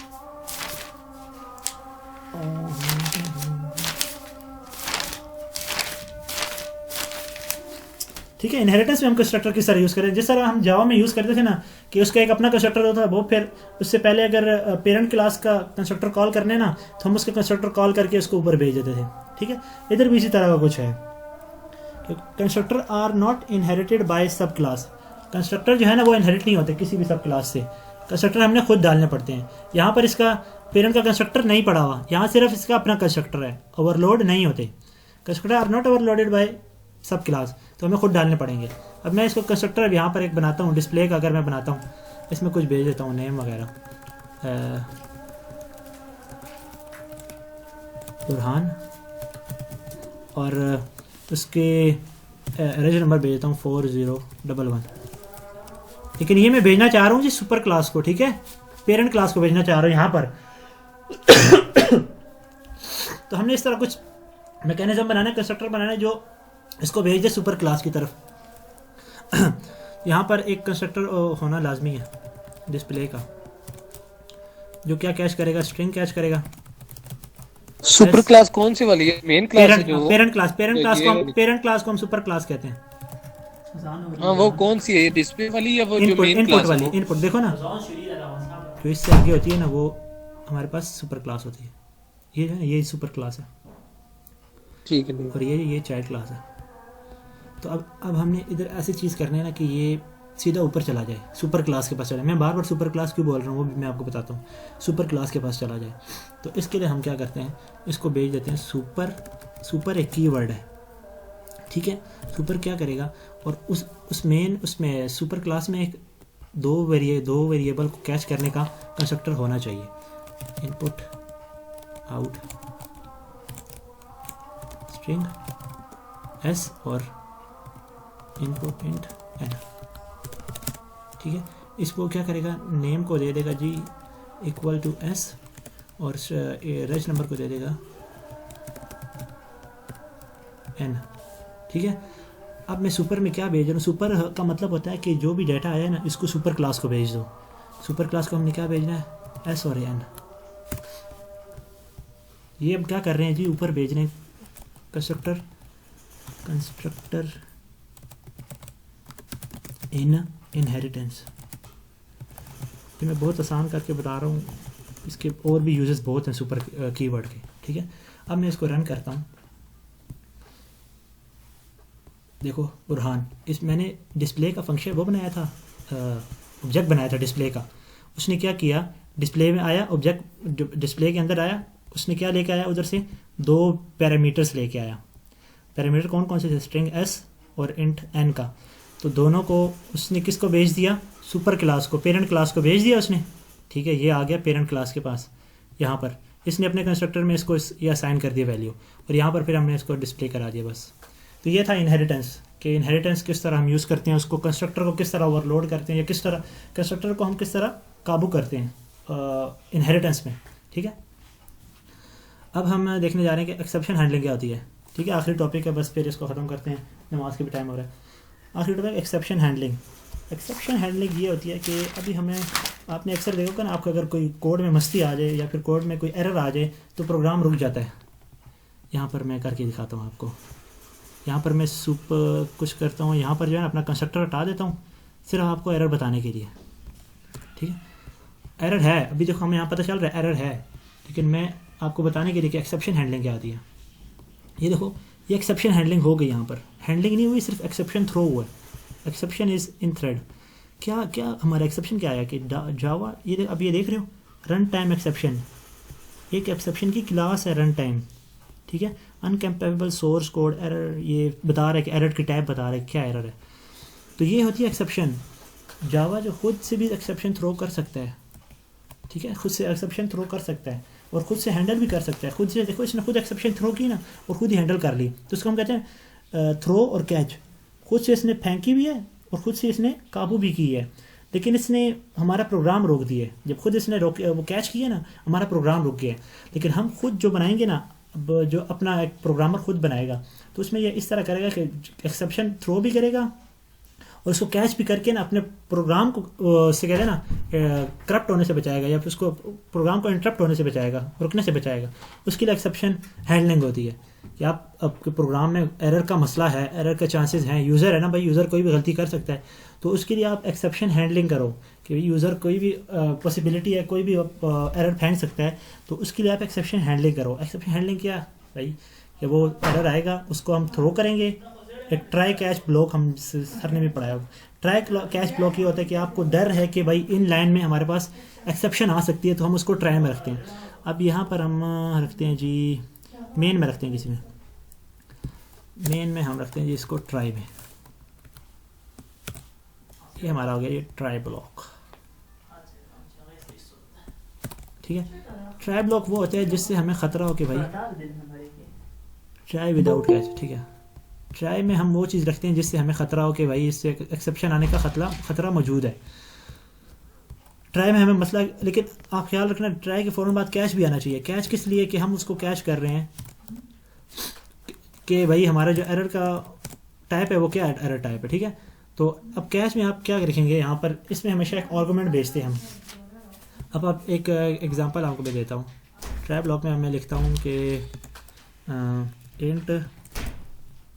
ठीक है, इनहेरिटेंस में हम कंस्ट्रक्टर किस तरह यूज़ करें, जिस तरह हम जावा में यूज़ करते थे ना कि उसका एक अपना कंस्ट्रक्टर होता है, वो फिर उससे पहले अगर पेरेंट क्लास का कंस्ट्रक्टर कॉल करने ना तो हम उसका कंस्ट्रक्टर कॉल करके उसको ऊपर भेज देते थे। ठीक है, इधर भी इसी तरह का कुछ है। Constructor are not inherited by sub class. Constructor जो है ना वो इनहेरिट नहीं होते किसी भी सब क्लास से, कंस्ट्रक्टर हमने खुद डालने पड़ते हैं। यहाँ पर इसका पेरेंट का कंस्ट्रक्टर नहीं पड़ा हुआ, यहाँ सिर्फ इसका अपना कंस्ट्रक्टर है, ओवरलोड नहीं होते। Constructor are not overloaded by sub class, तो हमें खुद डालने पड़ेंगे। अब मैं इसको कंस्ट्रक्टर अब यहाँ पर एक बनाता हूँ, डिस्प्ले का अगर मैं बनाता हूँ, इसमें कुछ भेज देता हूँ नेम वगैरह, बुरहान और उसके रजिस्टर नंबर भेज देता हूँ 4011। लेकिन ये मैं भेजना चाह रहा हूँ जी सुपर क्लास को, ठीक है, पेरेंट क्लास को भेजना चाह रहा हूँ यहाँ पर। तो हमने इस तरह कुछ मैकेनिज्म बनाना है, कंस्ट्रक्टर बनाना है जो इसको भेज दे सुपर क्लास की तरफ। यहाँ पर एक कंस्ट्रक्टर होना लाजमी है डिस्प्ले का, जो क्या कैच करेगा, स्ट्रिंग कैच करेगा। सुपर क्लास कौन सी वाली है? मेन क्लास है जो पेरेंट क्लास को हम सुपर क्लास कहते हैं। हाँ वो कौन सी है, ये डिस्प्ले वाली या वो जो मेन इनपुट क्लास वाली? है? इनपुट देखो ना, जो इससे आगे होती है ना वो हमारे पास सुपर क्लास होती है। ये है ना, ये सुपर क्लास है ठीक है। और ये चाइल्ड क्लास है। तो अब हमने इधर ऐसी चीज़ करनी है ना कि ये सीधा ऊपर चला जाए, सुपर क्लास के पास चला जाए। मैं बार बार सुपर क्लास क्यों बोल रहा हूँ वो भी मैं आपको बताता हूँ। सुपर क्लास के पास चला जाए तो इसके लिए हम क्या करते हैं, इसको भेज देते हैं सुपर एक कीवर्ड है, ठीक है। सुपर क्या करेगा, और उसमें सुपर क्लास में एक दो वेरिएबल को कैच करने का कंस्ट्रक्टर होना चाहिए। इनपुट आउट स्ट्रिंग एस और इनपुट इंट एन, ठीक है। इसको क्या करेगा, नेम को दे देगा जी इक्वल टू एस और रजिस्टर नंबर को दे देगा एन, ठीक है। अब मैं सुपर में क्या भेज रहा हूँ, सुपर का मतलब होता है कि जो भी डाटा आया है ना इसको सुपर क्लास को भेज दो। सुपर क्लास को हमने क्या भेजना है, एस और एन। ये अब क्या कर रहे हैं जी, ऊपर भेज रहे हैं कंस्ट्रक्टर इन इनहेरिटेंस। ये मैं बहुत आसान करके बता रहा हूँ, इसके और भी यूजेस बहुत हैं सुपर कीवर्ड के, ठीक है। अब मैं इसको रन करता हूँ। देखो बुरहान, मैंने डिस्प्ले का फंक्शन वो बनाया था, ऑब्जेक्ट बनाया था डिस्प्ले का। उसने क्या किया, डिस्प्ले में आया ऑब्जेक्ट, डिस्प्ले के अंदर आया, उसने क्या लेके आया, उधर से 2 पैरामीटर्स लेके आया। पैरामीटर कौन कौन से थे, स्ट्रिंग एस और इंट एन का। तो दोनों को उसने किसको भेज दिया, सुपर क्लास को, पेरेंट क्लास को भेज दिया उसने, ठीक है। ये आ गया पेरेंट क्लास के पास, यहाँ पर इसने अपने कंस्ट्रक्टर में इसको ये असाइन कर दिया वैल्यू, और यहाँ पर फिर हमने इसको डिस्प्ले करा दिया बस। तो ये था इनहेरिटेंस, कि इनहेरिटेंस किस तरह हम यूज़ करते हैं, उसको कंस्ट्रक्टर को किस तरह ओवरलोड करते हैं, या किस तरह कंस्ट्रक्टर को हम किस तरह काबू करते हैं इनहेरिटेंस में, ठीक है। अब हम देखने जा रहे हैं कि एक्सेप्शन हैंडलिंग क्या होती है, ठीक है। आखिरी टॉपिक है बस, फिर इसको ख़त्म करते हैं, नमाज के भी टाइम हो रहा है। आखिरी topic exception handling. Exception handling ये होती है कि अभी हमें, आपने अक्सर देखो ना, आपको अगर कोई कोड में मस्ती आ जाए या फिर कोड में कोई एरर आ जाए तो प्रोग्राम रुक जाता है। यहाँ पर मैं करके दिखाता हूँ आपको। यहाँ पर मैं कुछ करता हूँ, यहाँ पर जो है अपना कंस्ट्रक्टर हटा देता हूँ सिर्फ आपको एरर बताने के लिए, ठीक है। एरर है, अभी देखो हमें यहाँ पता चल रहा है एरर है, लेकिन मैं आपको बताने के लिए कि एक्सेप्शन हैंडलिंग क्या आती है। ये देखो, ये एक्सेप्शन हैंडलिंग हो गई, यहाँ पर हैंडलिंग नहीं हुई, सिर्फ एक्सेप्शन थ्रो हुआ है। Exception is in thread. क्या हमारा एक्सेप्शन क्या आया कि जावा, ये अब ये देख रहे हो, रन टाइम एक्सेप्शन, एक एक्सेप्शन की क्लास है रन टाइम, ठीक है। अनकम्पेरेबल सोर्स कोड एरर, ये बता रहा है कि एरर की टाइप बता रहा है क्या एरर है। तो ये होती है एक्सेप्शन। जावा जो खुद से भी एक्सेप्शन थ्रो कर सकता है, ठीक है, खुद से एक्सेप्शन थ्रो कर सकता है और खुद से हैंडल भी कर सकता है। खुद से देखो, इसने खुद एक्सेप्शन थ्रो की ना और खुद ही हैंडल कर ली, तो इसको हम कहते हैं थ्रो और कैच। खुद से इसने फेंकी भी है और खुद से इसने काबू भी की है, लेकिन इसने हमारा प्रोग्राम रोक दिए। जब खुद इसने वो कैच किया ना, हमारा प्रोग्राम रुक गया। लेकिन हम खुद जो बनाएंगे ना, अब जो अपना एक प्रोग्रामर खुद बनाएगा तो उसमें ये इस तरह करेगा कि एक्सेप्शन थ्रो भी करेगा और उसको कैच भी करके ना अपने प्रोग्राम को से कहते हैं ना करप्ट होने से बचाएगा, या फिर उसको प्रोग्राम को इंटरप्ट होने से बचाएगा, रुकने से बचाएगा। उसके लिए एक्सेप्शन हैंडलिंग होती है कि आप आपके प्रोग्राम में एरर का मसला है, एरर के चांसेस हैं, यूज़र है ना भाई, यूज़र कोई भी गलती कर सकता है, तो उसके लिए आप एक्सेप्शन हैंडलिंग करो कि यूज़र कोई भी पॉसिबिलिटी है, कोई भी एरर फेंक सकता है, तो उसके लिए आप एक्सेप्शन हैंडलिंग करो। एक्सेप्शन हैंडलिंग क्या भाई, कि वो एरर आएगा उसको हम थ्रो करेंगे। एक ट्राई कैच ब्लॉक हम सर ने भी पढ़ाया होगा। ट्राई कैच ब्लॉक ये होता है कि आपको डर है कि भाई इन लाइन में हमारे पास एक्सेप्शन आ सकती है, तो हम उसको ट्राई में रखते हैं। अब यहाँ पर हम रखते हैं जी, मेन में रखते हैं, किसी में मेन में हम रखते हैं जी इसको ट्राई में। ये हमारा हो गया ये ट्राई ब्लॉक, ठीक है। ट्राई ब्लॉक वो होता है जिससे हमें ख़तरा हो कि भाई ट्राई विदाउट कैच, ठीक है। ट्राई में हम वो चीज़ रखते हैं जिससे हमें ख़तरा हो कि भाई इससे एक्सेप्शन आने का ख़तरा मौजूद है। ट्राई में हमें मसला, लेकिन आप ख्याल रखना ट्राई के फ़ौरन बाद कैच भी आना चाहिए। कैच किस लिए कि हम उसको कैच कर रहे हैं कि भाई हमारा जो एरर का टाइप है वो क्या एरर टाइप है, ठीक है। तो अब कैच में आप क्या रखेंगे, यहाँ पर इसमें हमेशा एक आर्गुमेंट भेजते हैं हम। अब आप एक एग्जांपल आपको मैं देता हूँ। ट्राई ब्लॉक में मैं लिखता हूँ कि इंट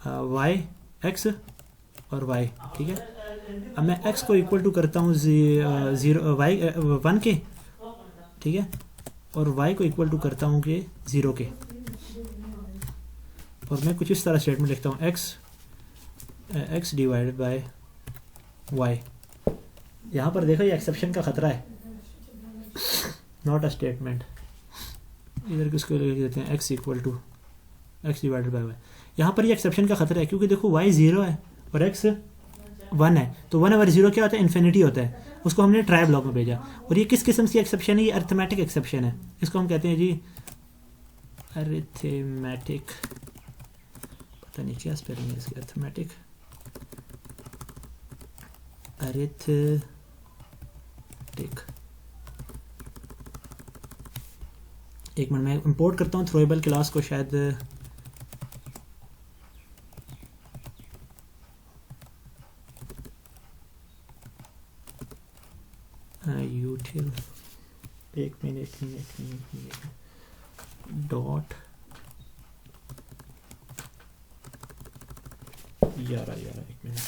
वाई एक्स और वाई, ठीक है। अब मैं x को इक्वल टू करता हूँ 0 वाई 1 के, ठीक है, और y को इक्वल टू करता हूँ कि 0 के। और मैं कुछ इस तरह स्टेटमेंट लिखता हूँ x डिवाइडेड बाय y। यहाँ पर देखो ये एक्सेप्शन का ख़तरा है, नॉट अ स्टेटमेंट। इधर किसको लिख देते हैं x equal to x divided by y। यहाँ पर ये एक्सेप्शन का ख़तरा है क्योंकि देखो y 0 है और x 1 है, तो 1 ओवर 0 क्या होता है, इन्फिनिटी होता है। उसको हमने ट्राई ब्लॉक में भेजा। और ये किस किस्म की एक्सेप्शन है, ये अर्थमेटिक एक्सेप्शन है। इसको हम कहते हैं जी अरिथमेटिक, पता नहीं क्या स्पेलिंग है इसकी, अरिथमेटिक अरिथमेटिक। एक मिनट मैं इंपोर्ट करता हूँ थ्रोएबल क्लास को, शायद यूटिल, एक मिनट डॉट यार एक मिनट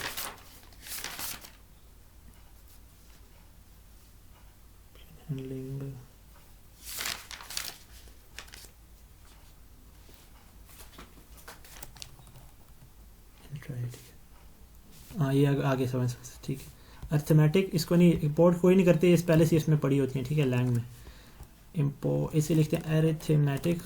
हैंडलिंग हाँ ये आगे समझ, ठीक है। अर्थमेटिक इसको नहीं इंपोर्ट कोई नहीं करते, इस पहले से इसमें पड़ी होती हैं, ठीक है। लैंग में इम्पोर्ट इसे लिखते हैं अरिथमेटिक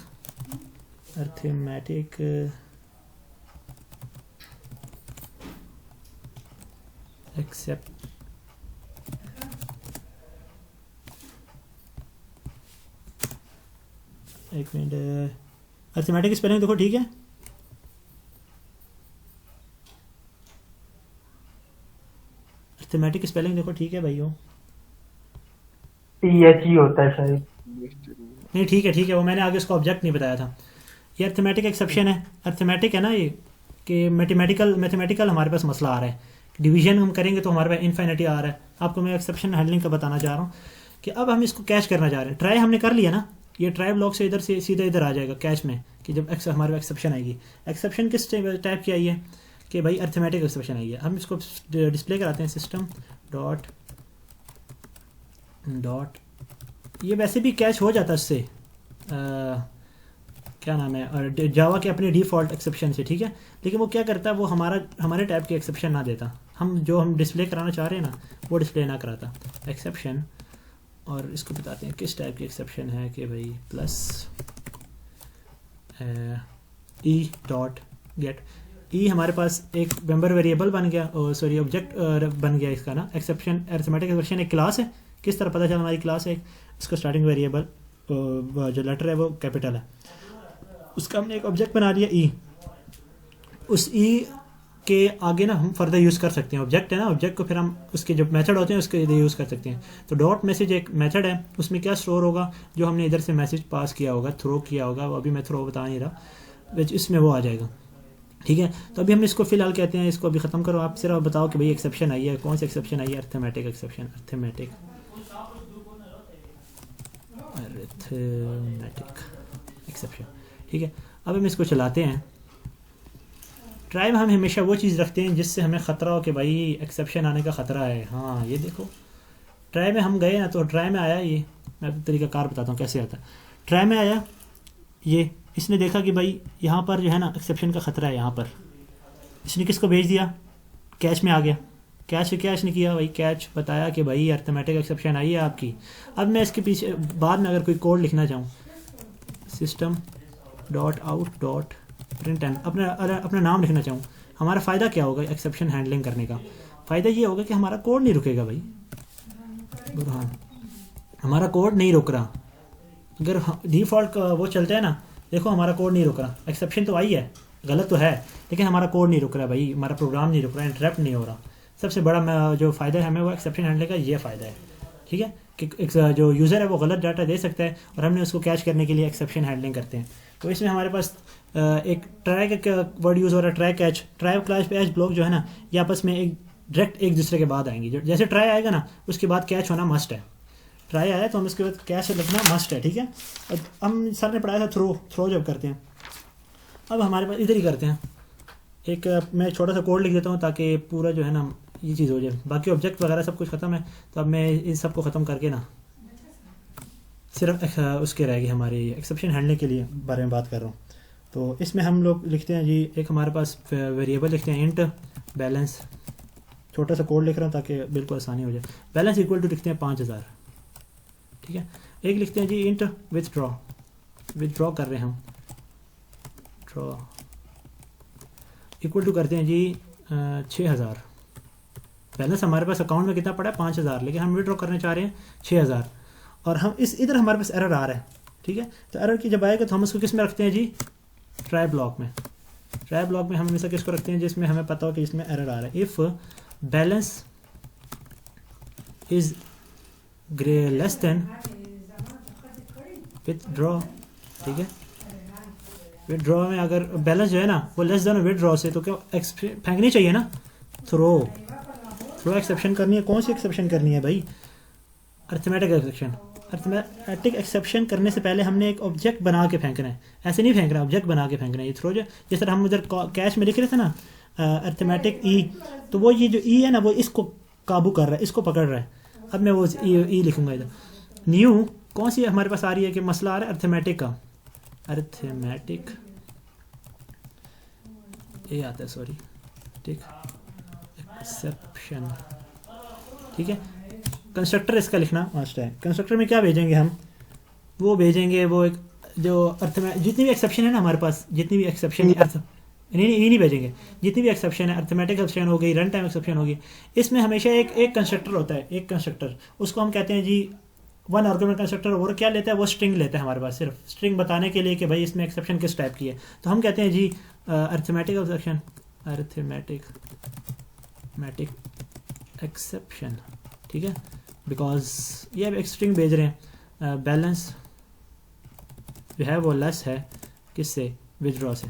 एक्सेप्ट एक मिनट, अरिथमेटिक स्पेलिंग देखो, ठीक है। अरिथमेटिक स्पेलिंग देखो, ठीक है भाइयों। THE होता है शायद, नहीं ठीक है, वो मैंने आगे उसका ऑब्जेक्ट नहीं बताया था। ये अरिथमेटिक एक्सेप्शन है। अरिथमेटिक है ना ये, कि मैथमेटिकल हमारे पास मसला आ रहा है, डिवीजन हम करेंगे तो हमारे पास इन्फिनिटी आ रहा है। आपको मैं एक्सेप्शन हैंडलिंग का बताना चाह रहा हूँ कि अब हम इसको कैच करना चाह रहे हैं। ट्राई हमने कर लिया ना, ये ट्राई ब्लॉक से इधर से सीधा इधर आ जाएगा कैच में, कि जब हमारे पास एक्सेप्शन आएगी। एक्सेप्शन किस टाइप की आई है कि भाई अरिथमेटिक एक्सेप्शन आई है। हम इसको डिस्प्ले कराते हैं, सिस्टम डॉट, ये वैसे भी कैच हो जाता है उससे, क्या नाम है, और जावा के अपने डिफ़ॉल्ट एक्सेप्शन से, ठीक है। लेकिन वो क्या करता है, वो हमारे टाइप की एक्सेप्शन ना देता, हम डिस्प्ले कराना चाह रहे हैं ना वो डिस्प्ले ना कराता एक्सेप्शन। और इसको बताते हैं किस टाइप की एक्सेप्शन है कि भाई प्लस ई डॉट गेट। ई हमारे पास एक मेंबर वेरिएबल बन गया, सॉरी ऑब्जेक्ट बन गया इसका ना। एक्सेप्शन अरिथमेटिक एक्सेप्शन एक क्लास है। किस तरह पता चला हमारी क्लास है, इसका स्टार्टिंग वेरिएबल जो लेटर है वो कैपिटल है, उसका हमने एक ऑब्जेक्ट बना दिया ई। उस ई के आगे ना हम फर्दर यूज़ कर सकते हैं, ऑब्जेक्ट है ना, ऑब्जेक्ट को फिर हम उसके जो मेथड होते हैं उसके लिए यूज़ कर सकते हैं। तो डॉट मैसेज एक मेथड है, उसमें क्या स्टोर होगा, जो हमने इधर से मैसेज पास किया होगा, थ्रो किया होगा, वो अभी मैं थ्रो बता नहीं रहा, इसमें वो आ जाएगा, ठीक है। तो अभी हम इसको फिलहाल कहते हैं, इसको अभी ख़त्म करो। आप सिर्फ बताओ कि भाई एक्सेप्शन आई है, कौन सी एक्सेप्शन आई है, अरिथमेटिक एक्सेप्शन, अरिथमेटिक एक्सेप्शन, ठीक है। अब हम इसको चलाते हैं। ट्राई में हम हमेशा वो चीज़ रखते हैं जिससे हमें ख़तरा हो कि भाई एक्सेप्शन आने का ख़तरा है। हाँ ये देखो, ट्राई में हम गए ना, तो ट्राई में आया ये, मैं आपको तरीक़ाकार बताता हूँ कैसे आता है। ट्राई में आया ये, इसने देखा कि भाई यहाँ पर जो है ना एक्सेप्शन का ख़तरा है, यहाँ पर इसने किसको भेज दिया, कैच में आ गया। कैच से क्या इसने किया भाई, कैच बताया कि भाई अरिथमेटिक एक्सेप्शन आई है आपकी। अब मैं इसके पीछे बाद में अगर कोई कोड लिखना चाहूँ, system dot out dot print N, अपना नाम लिखना चाहूँ, हमारा फ़ायदा क्या होगा एक्सेप्शन हैंडलिंग करने का? फ़ायदा ये होगा कि हमारा कोड नहीं रुकेगा भाई, बुरहान हमारा कोड नहीं रुक रहा, अगर डिफ़ॉल्ट वो चलता है ना, देखो हमारा कोड नहीं रुक रहा, एक्सेप्शन तो आई है, गलत तो है, लेकिन हमारा कोड नहीं रुक रहा भाई, हमारा प्रोग्राम नहीं रुक रहा, इंटरप्ट नहीं हो रहा। सबसे बड़ा जो फ़ायदा है हमें वो एक्सेप्शन हैंडलिंग का ये फ़ायदा है, ठीक है, कि जो यूज़र है वो गलत डाटा दे सकता है और हमने उसको कैच करने के लिए एक्सेप्शन हैंडलिंग करते हैं। तो इसमें हमारे पास एक ट्राई का वर्ड यूज़ हो रहा है, ट्राई कैच, ट्राई क्लास पे एच ब्लॉक जो है ना, ये आपस में एक डायरेक्ट एक दूसरे के बाद आएंगी। जैसे ट्राई आएगा ना, उसके बाद कैच होना मस्ट है। ट्राई आया तो हम उसके बाद कैच लिखना मस्ट है, ठीक है। अब हम सर ने पढ़ाया था थ्रो जब करते हैं, अब हमारे पास इधर ही करते हैं। एक मैं छोटा सा कोड लिख देता हूँ ताकि पूरा जो है ना ये चीज़ हो जाए। बाकी ऑब्जेक्ट वगैरह सब कुछ ख़त्म है, तो अब मैं इन सब को ख़त्म करके ना सिर्फ उसके रहेगी हमारी एक्सेप्शन हैंडलिंग के लिए बारे में बात कर रहा हूँ। तो इसमें हम लोग लिखते हैं जी, एक हमारे पास वेरिएबल लिखते हैं इंट बैलेंस, छोटा सा कोड लिख रहा हूँ ताकि बिल्कुल आसानी हो जाए। बैलेंस इक्वल टू लिखते हैं 5000, ठीक है। एक लिखते हैं जी इंट विथड्रॉ कर रहे हैं हम, ड्रॉ इक्वल टू करते हैं जी 6000। बैलेंस हमारे पास अकाउंट में कितना पड़ा है 5000, लेकिन हम विथड्रॉ करने चाह रहे हैं 6000 और हम इधर हमारे पास एरर आ रहा है, ठीक है। तो एरर की जब आएगा तो हम उसको किस में रखते हैं जी, ट्राई ब्लॉक में। ट्राई ब्लॉक में हम हमेशा किसको रखते हैं जिसमें हमें पता हो कि इसमें एरर आ रहा है। If balance is less than withdraw, ठीक है। विथड्रॉ में अगर बैलेंस जो है ना वो लेस देन विथड्रॉ से, तो क्या फेंकनी चाहिए ना, थ्रो एक्सेप्शन करनी है। कौन सी एक्सेप्शन करनी है भाई, अर्थमेटिक एक्सेप्शन। अर्थमेटिक एक्सेप्शन करने से पहले हमने एक ऑब्जेक्ट बना के फेंकना है, ऐसे नहीं फेंकना, ऑब्जेक्ट बना के फेंकना है। ये थ्रो जो जिस तरह हम उधर कैश में लिख रहे थे ना अर्थमेटिक ई, तो वो ये जो ई है ना वो इसको काबू कर रहा है, इसको पकड़ रहा है। अब मैं वो ई लिखूंगा इधर। न्यू कौन सी हमारे पास आ रही है कि मसला आ रहा है अर्थमेटिक का, अर्थमेटिक ये आता है, सॉरी, ठीक, एक्सेप्शन, ठीक है। कंस्ट्रक्टर इसका लिखना मस्ट है। कंस्ट्रक्टर में क्या भेजेंगे हम, वो भेजेंगे वो एक जो अर्थ में जितनी भी एक्सेप्शन है ना हमारे पास, जितनी भी एक्सेप्शन है नहीं भेजेंगे, जितनी भी एक्सेप्शन है, अर्थमेटिक एक्सेप्शन हो गई, रन टाइम एक्सेप्शन होगी, इसमें हमेशा एक कंस्ट्रक्टर होता है, एक कंस्ट्रक्टर, उसको हम कहते हैं जी वन आर्गुमेंट कंस्ट्रक्टर। और क्या लेता है वो स्ट्रिंग लेता है हमारे पास, सिर्फ स्ट्रिंग बताने के लिए कि भाई इसमें एक्सेप्शन किस टाइप की है। तो हम कहते हैं जी अर्थमेटिक एक्सेप्शन, अर्थमेटिक एक्सेप्शन, ठीक है, बिकॉज ये अब एक स्ट्रिंग भेज रहे हैं। बैलेंस जो है वो लेस है किससे, विथड्रॉ से।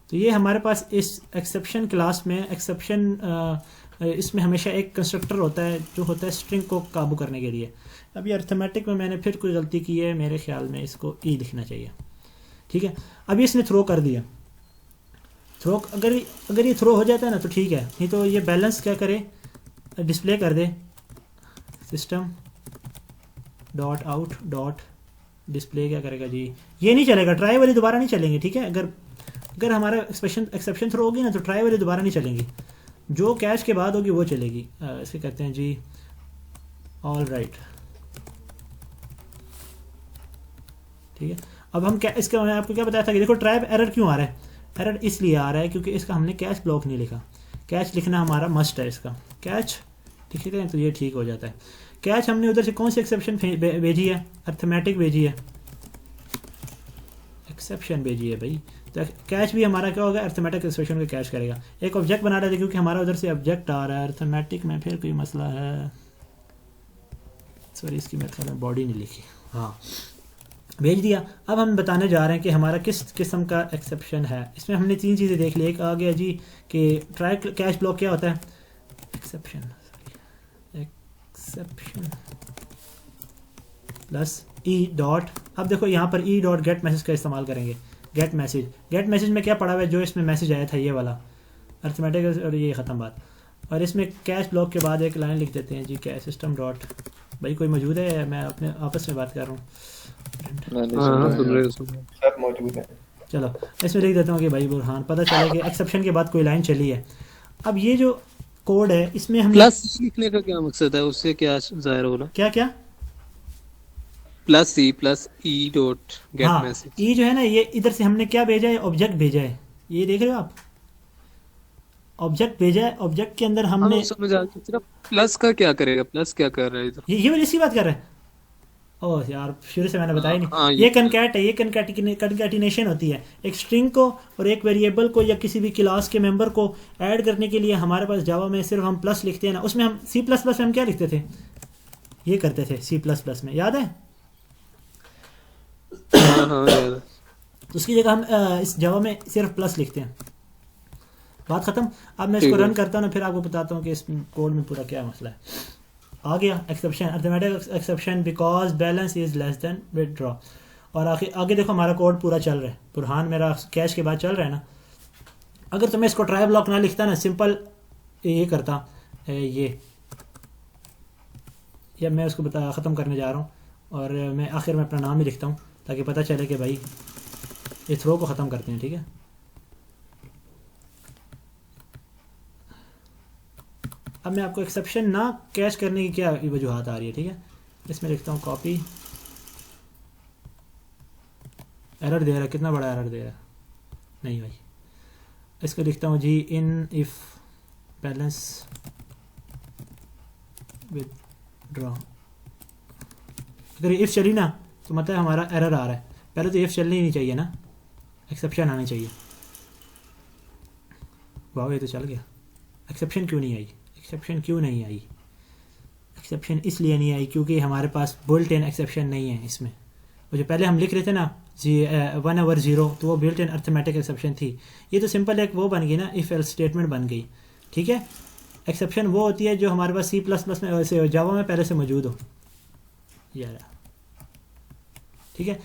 तो ये हमारे पास इस एक्सेप्शन क्लास में एक्सेप्शन इसमें हमेशा एक कंस्ट्रक्टर होता है जो होता है स्ट्रिंग को काबू करने के लिए। अब ये अर्थमेटिक में मैंने फिर कोई गलती की है, मेरे ख्याल में इसको ई लिखना चाहिए, ठीक है। अभी इसने थ्रो कर दिया, थ्रो अगर ये थ्रो हो जाता है ना तो ठीक है, नहीं तो ये बैलेंस क्या करे, डिस्प्ले कर दे system dot out dot display, क्या करेगा जी, ये नहीं चलेगा, ट्राई वाली दोबारा नहीं चलेंगे, ठीक है। अगर हमारा एक्सेप्शन थ्रो होगी ना तो ट्राई वाली दोबारा नहीं चलेंगी, जो कैश के बाद होगी वो चलेगी। इसे कहते हैं जी ऑल राइट, ठीक है। अब हम क्या इसका मैंने आपको क्या बताया था कि देखो ट्राई एरर क्यों आ रहा है, एरर इसलिए आ रहा है क्योंकि इसका हमने कैश ब्लॉक नहीं लिखा। कैश लिखना हमारा मस्ट है, इसका कैच लिखते हैं तो ये ठीक हो जाता है। कैच हमने उधर से कौन सी एक्सेप्शन भेजी है, अर्थमेटिक भेजी है, एक्सेप्शन भेजी है भाई। तो कैच भी हमारा क्या होगा, अर्थमेटिक एक्सेप्शन को कैच करेगा। एक ऑब्जेक्ट बना रहे थे क्योंकि हमारा उधर से ऑब्जेक्ट आ रहा है, अर्थमेटिक में फिर कोई मसला है, सॉरी इसकी मैं ख्याल में बॉडी नहीं लिखी, हाँ भेज दिया। अब हम बताने जा रहे हैं कि हमारा किस किस्म का एक्सेप्शन है। इसमें हमने तीन चीज़ें देख ली, एक आ गया जी कि ट्राई कैश ब्लॉक क्या होता है, एक्सेप्शन प्लस ई डॉट। अब देखो यहाँ पर ई डॉट गेट मैसेज का इस्तेमाल करेंगे, गेट मैसेज में क्या पड़ा हुआ है, जो इसमें मैसेज आया था ये वाला अर्थमेटिक, और ये ख़त्म बात। और इसमें कैश ब्लॉक के बाद एक लाइन लिख देते हैं जी कैश सिस्टम डॉट, भाई कोई मौजूद है, मैं अपने आपस में बात कर रहा हूँ, सब मौजूद है। चलो इसमें लिख देता हूँ कि भाई बुरहान, पता चला कि एक्सेप्शन के बाद कोई लाइन चली है। अब ये जो कोड है इसमें हम प्लस लिखने का क्या मकसद है, उससे क्या जाहिर होगा, क्या plus C plus E dot get हाँ, मैसेज, ई जो है ना ये इधर से हमने क्या भेजा है, ऑब्जेक्ट भेजा है, ये देख रहे हो आप, ऑब्जेक्ट भेजा है। ऑब्जेक्ट के अंदर हमने समझ आ गया। सिर्फ प्लस का क्या करेगा, प्लस क्या कर रहा है इधर, ये वाली इसी बात कर रहे हैं, ओह यार, शुरू से मैंने बताया नहीं। हाँ, ये कनकैट है, ये कनकैटिनेशन होती है। एक स्ट्रिंग को और एक वेरिएबल को या किसी भी क्लास के मेंबर को ऐड करने के लिए हमारे पास जावा में सिर्फ हम प्लस लिखते हैं ना, उसमें हम सी प्लस प्लस में हम क्या लिखते थे, ये करते थे सी प्लस प्लस में, याद है? हाँ यार। तो उसकी जगह हम इस जावा में सिर्फ प्लस लिखते हैं। बात ख़त्म। अब मैं इसको ठीक है। रन करता हूँ ना, फिर आपको बताता हूँ कि इस कोड में पूरा क्या मसला है। आ गया exception, arithmetic exception because balance is less than withdraw. और आगे देखो हमारा कोड पूरा चल रहा है। बुरहान मेरा कैश के बाद चल रहा है ना। अगर तो मैं इसको ट्राई ब्लॉक ना लिखता ना, सिंपल ये करता ये, या मैं उसको ख़त्म करने जा रहा हूँ और मैं आखिर में अपना नाम ही लिखता हूँ ताकि पता चले कि भाई ये थ्रो को ख़त्म करते हैं। ठीक है, अब मैं आपको एक्सेप्शन ना कैश करने की क्या वजूहत आ रही है। ठीक है, इसमें लिखता हूँ कॉपी, एरर दे रहा है, कितना बड़ा एरर दे रहा है, नहीं भाई। इसको लिखता हूँ जी इन इफ बैलेंस विदड्रॉ। अगर इफ़ चली ना तो मतलब हमारा एरर आ रहा है। पहले तो इफ़ चलनी नहीं चाहिए ना, एक्सेप्शन आनी चाहिए। वाह, ये तो चल गया। एक्सेप्शन क्यों नहीं आई? एक्सेप्शन क्यों नहीं आई? एक्सेप्शन इसलिए नहीं आई क्योंकि हमारे पास बुल्ट इन एक्सेप्शन नहीं है इसमें। वो जो पहले हम लिख रहे थे ना 1/0, तो वो बिल्ट इन अर्थमेटिक एक्सेप्शन थी। ये तो सिंपल एक वो बन गई ना, इफ एल्स स्टेटमेंट बन गई। ठीक है, एक्सेप्शन वो होती है जो हमारे पास सी प्लस प्लस में वैसे जावा में पहले से मौजूद हो यार। ठीक है,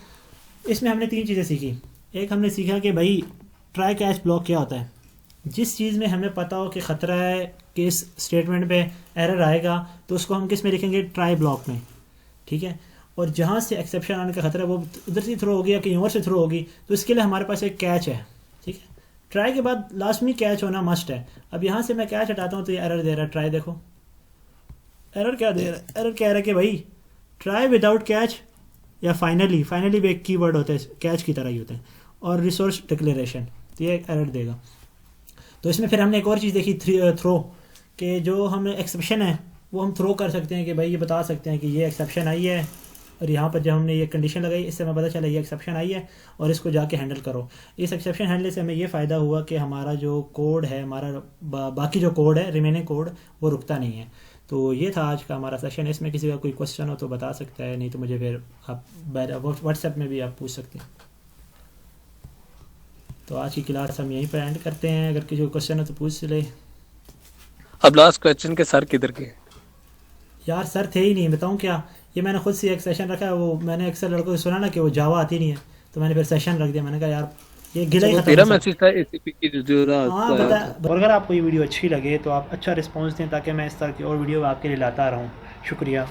इसमें हमने 3 चीज़ें सीखी। एक हमने सीखा कि भाई ट्राई कैच ब्लॉक क्या होता है। जिस चीज़ में हमें पता हो कि ख़तरा है कि इस स्टेटमेंट पे एरर आएगा तो उसको हम किस में लिखेंगे, ट्राई ब्लॉक में। ठीक है, और जहाँ से एक्सेप्शन आने का ख़तरा है वो उधर से थ्रो होगी या कहीं और से थ्रो होगी, तो इसके लिए हमारे पास एक कैच है। ठीक है, ट्राई के बाद लास्ट में कैच होना मस्ट है। अब यहाँ से मैं कैच हटाता हूँ तो ये एरर दे रहा है। ट्राई देखो एरर क्या दे रहा है, एरर कह रहा है कि भाई ट्राई विदाउट कैच या फाइनली भी एक कीवर्ड होता है, कैच की तरह ही होता है, और रिसोर्स डिक्लेरेशन, तो ये एरर देगा। तो इसमें फिर हमने एक और चीज़ देखी, थ्रो, कि जो हमें एक्सेप्शन है वो हम थ्रो कर सकते हैं कि भाई ये बता सकते हैं कि ये एक्सेप्शन आई है, और यहाँ पर जब हमने ये कंडीशन लगाई इससे हमें पता चला ये एक्सेप्शन आई है और इसको जाके हैंडल करो। इस एक्सेप्शन हैंडल से हमें ये फ़ायदा हुआ कि हमारा जो कोड है, हमारा बाकी जो कोड है, रिमेनिंग कोड, वो रुकता नहीं है। तो ये था आज का हमारा सेशन। इसमें किसी का कोई क्वेश्चन हो तो बता सकता है, नहीं तो मुझे फिर आप व्हाट्सएप में भी आप पूछ सकते हैं। तो आज की क्लास हम यहीं पर एंड करते हैं। अगर किसी को क्वेश्चन हो तो पूछ ले। अब लास्ट क्वेश्चन के सर किधर के? यार सर थे ही नहीं, बताऊँ क्या, ये मैंने खुद से एक सेशन रखा है। वो मैंने अक्सर लड़कों से सुना ना कि वो जावा आती नहीं है, तो मैंने फिर सेशन रख दिया। मैंने कहा यार ये गिला ही वो खत्म तेरा है सर। मैसेज था एसीपी की जो हाँ बता। और अगर आपको ये वीडियो अच्छी लगे तो आप अच्छा रिस्पॉन्स दें ताकि मैं इस तरह की और वीडियो आपके लिए लाता रहूँ। शुक्रिया।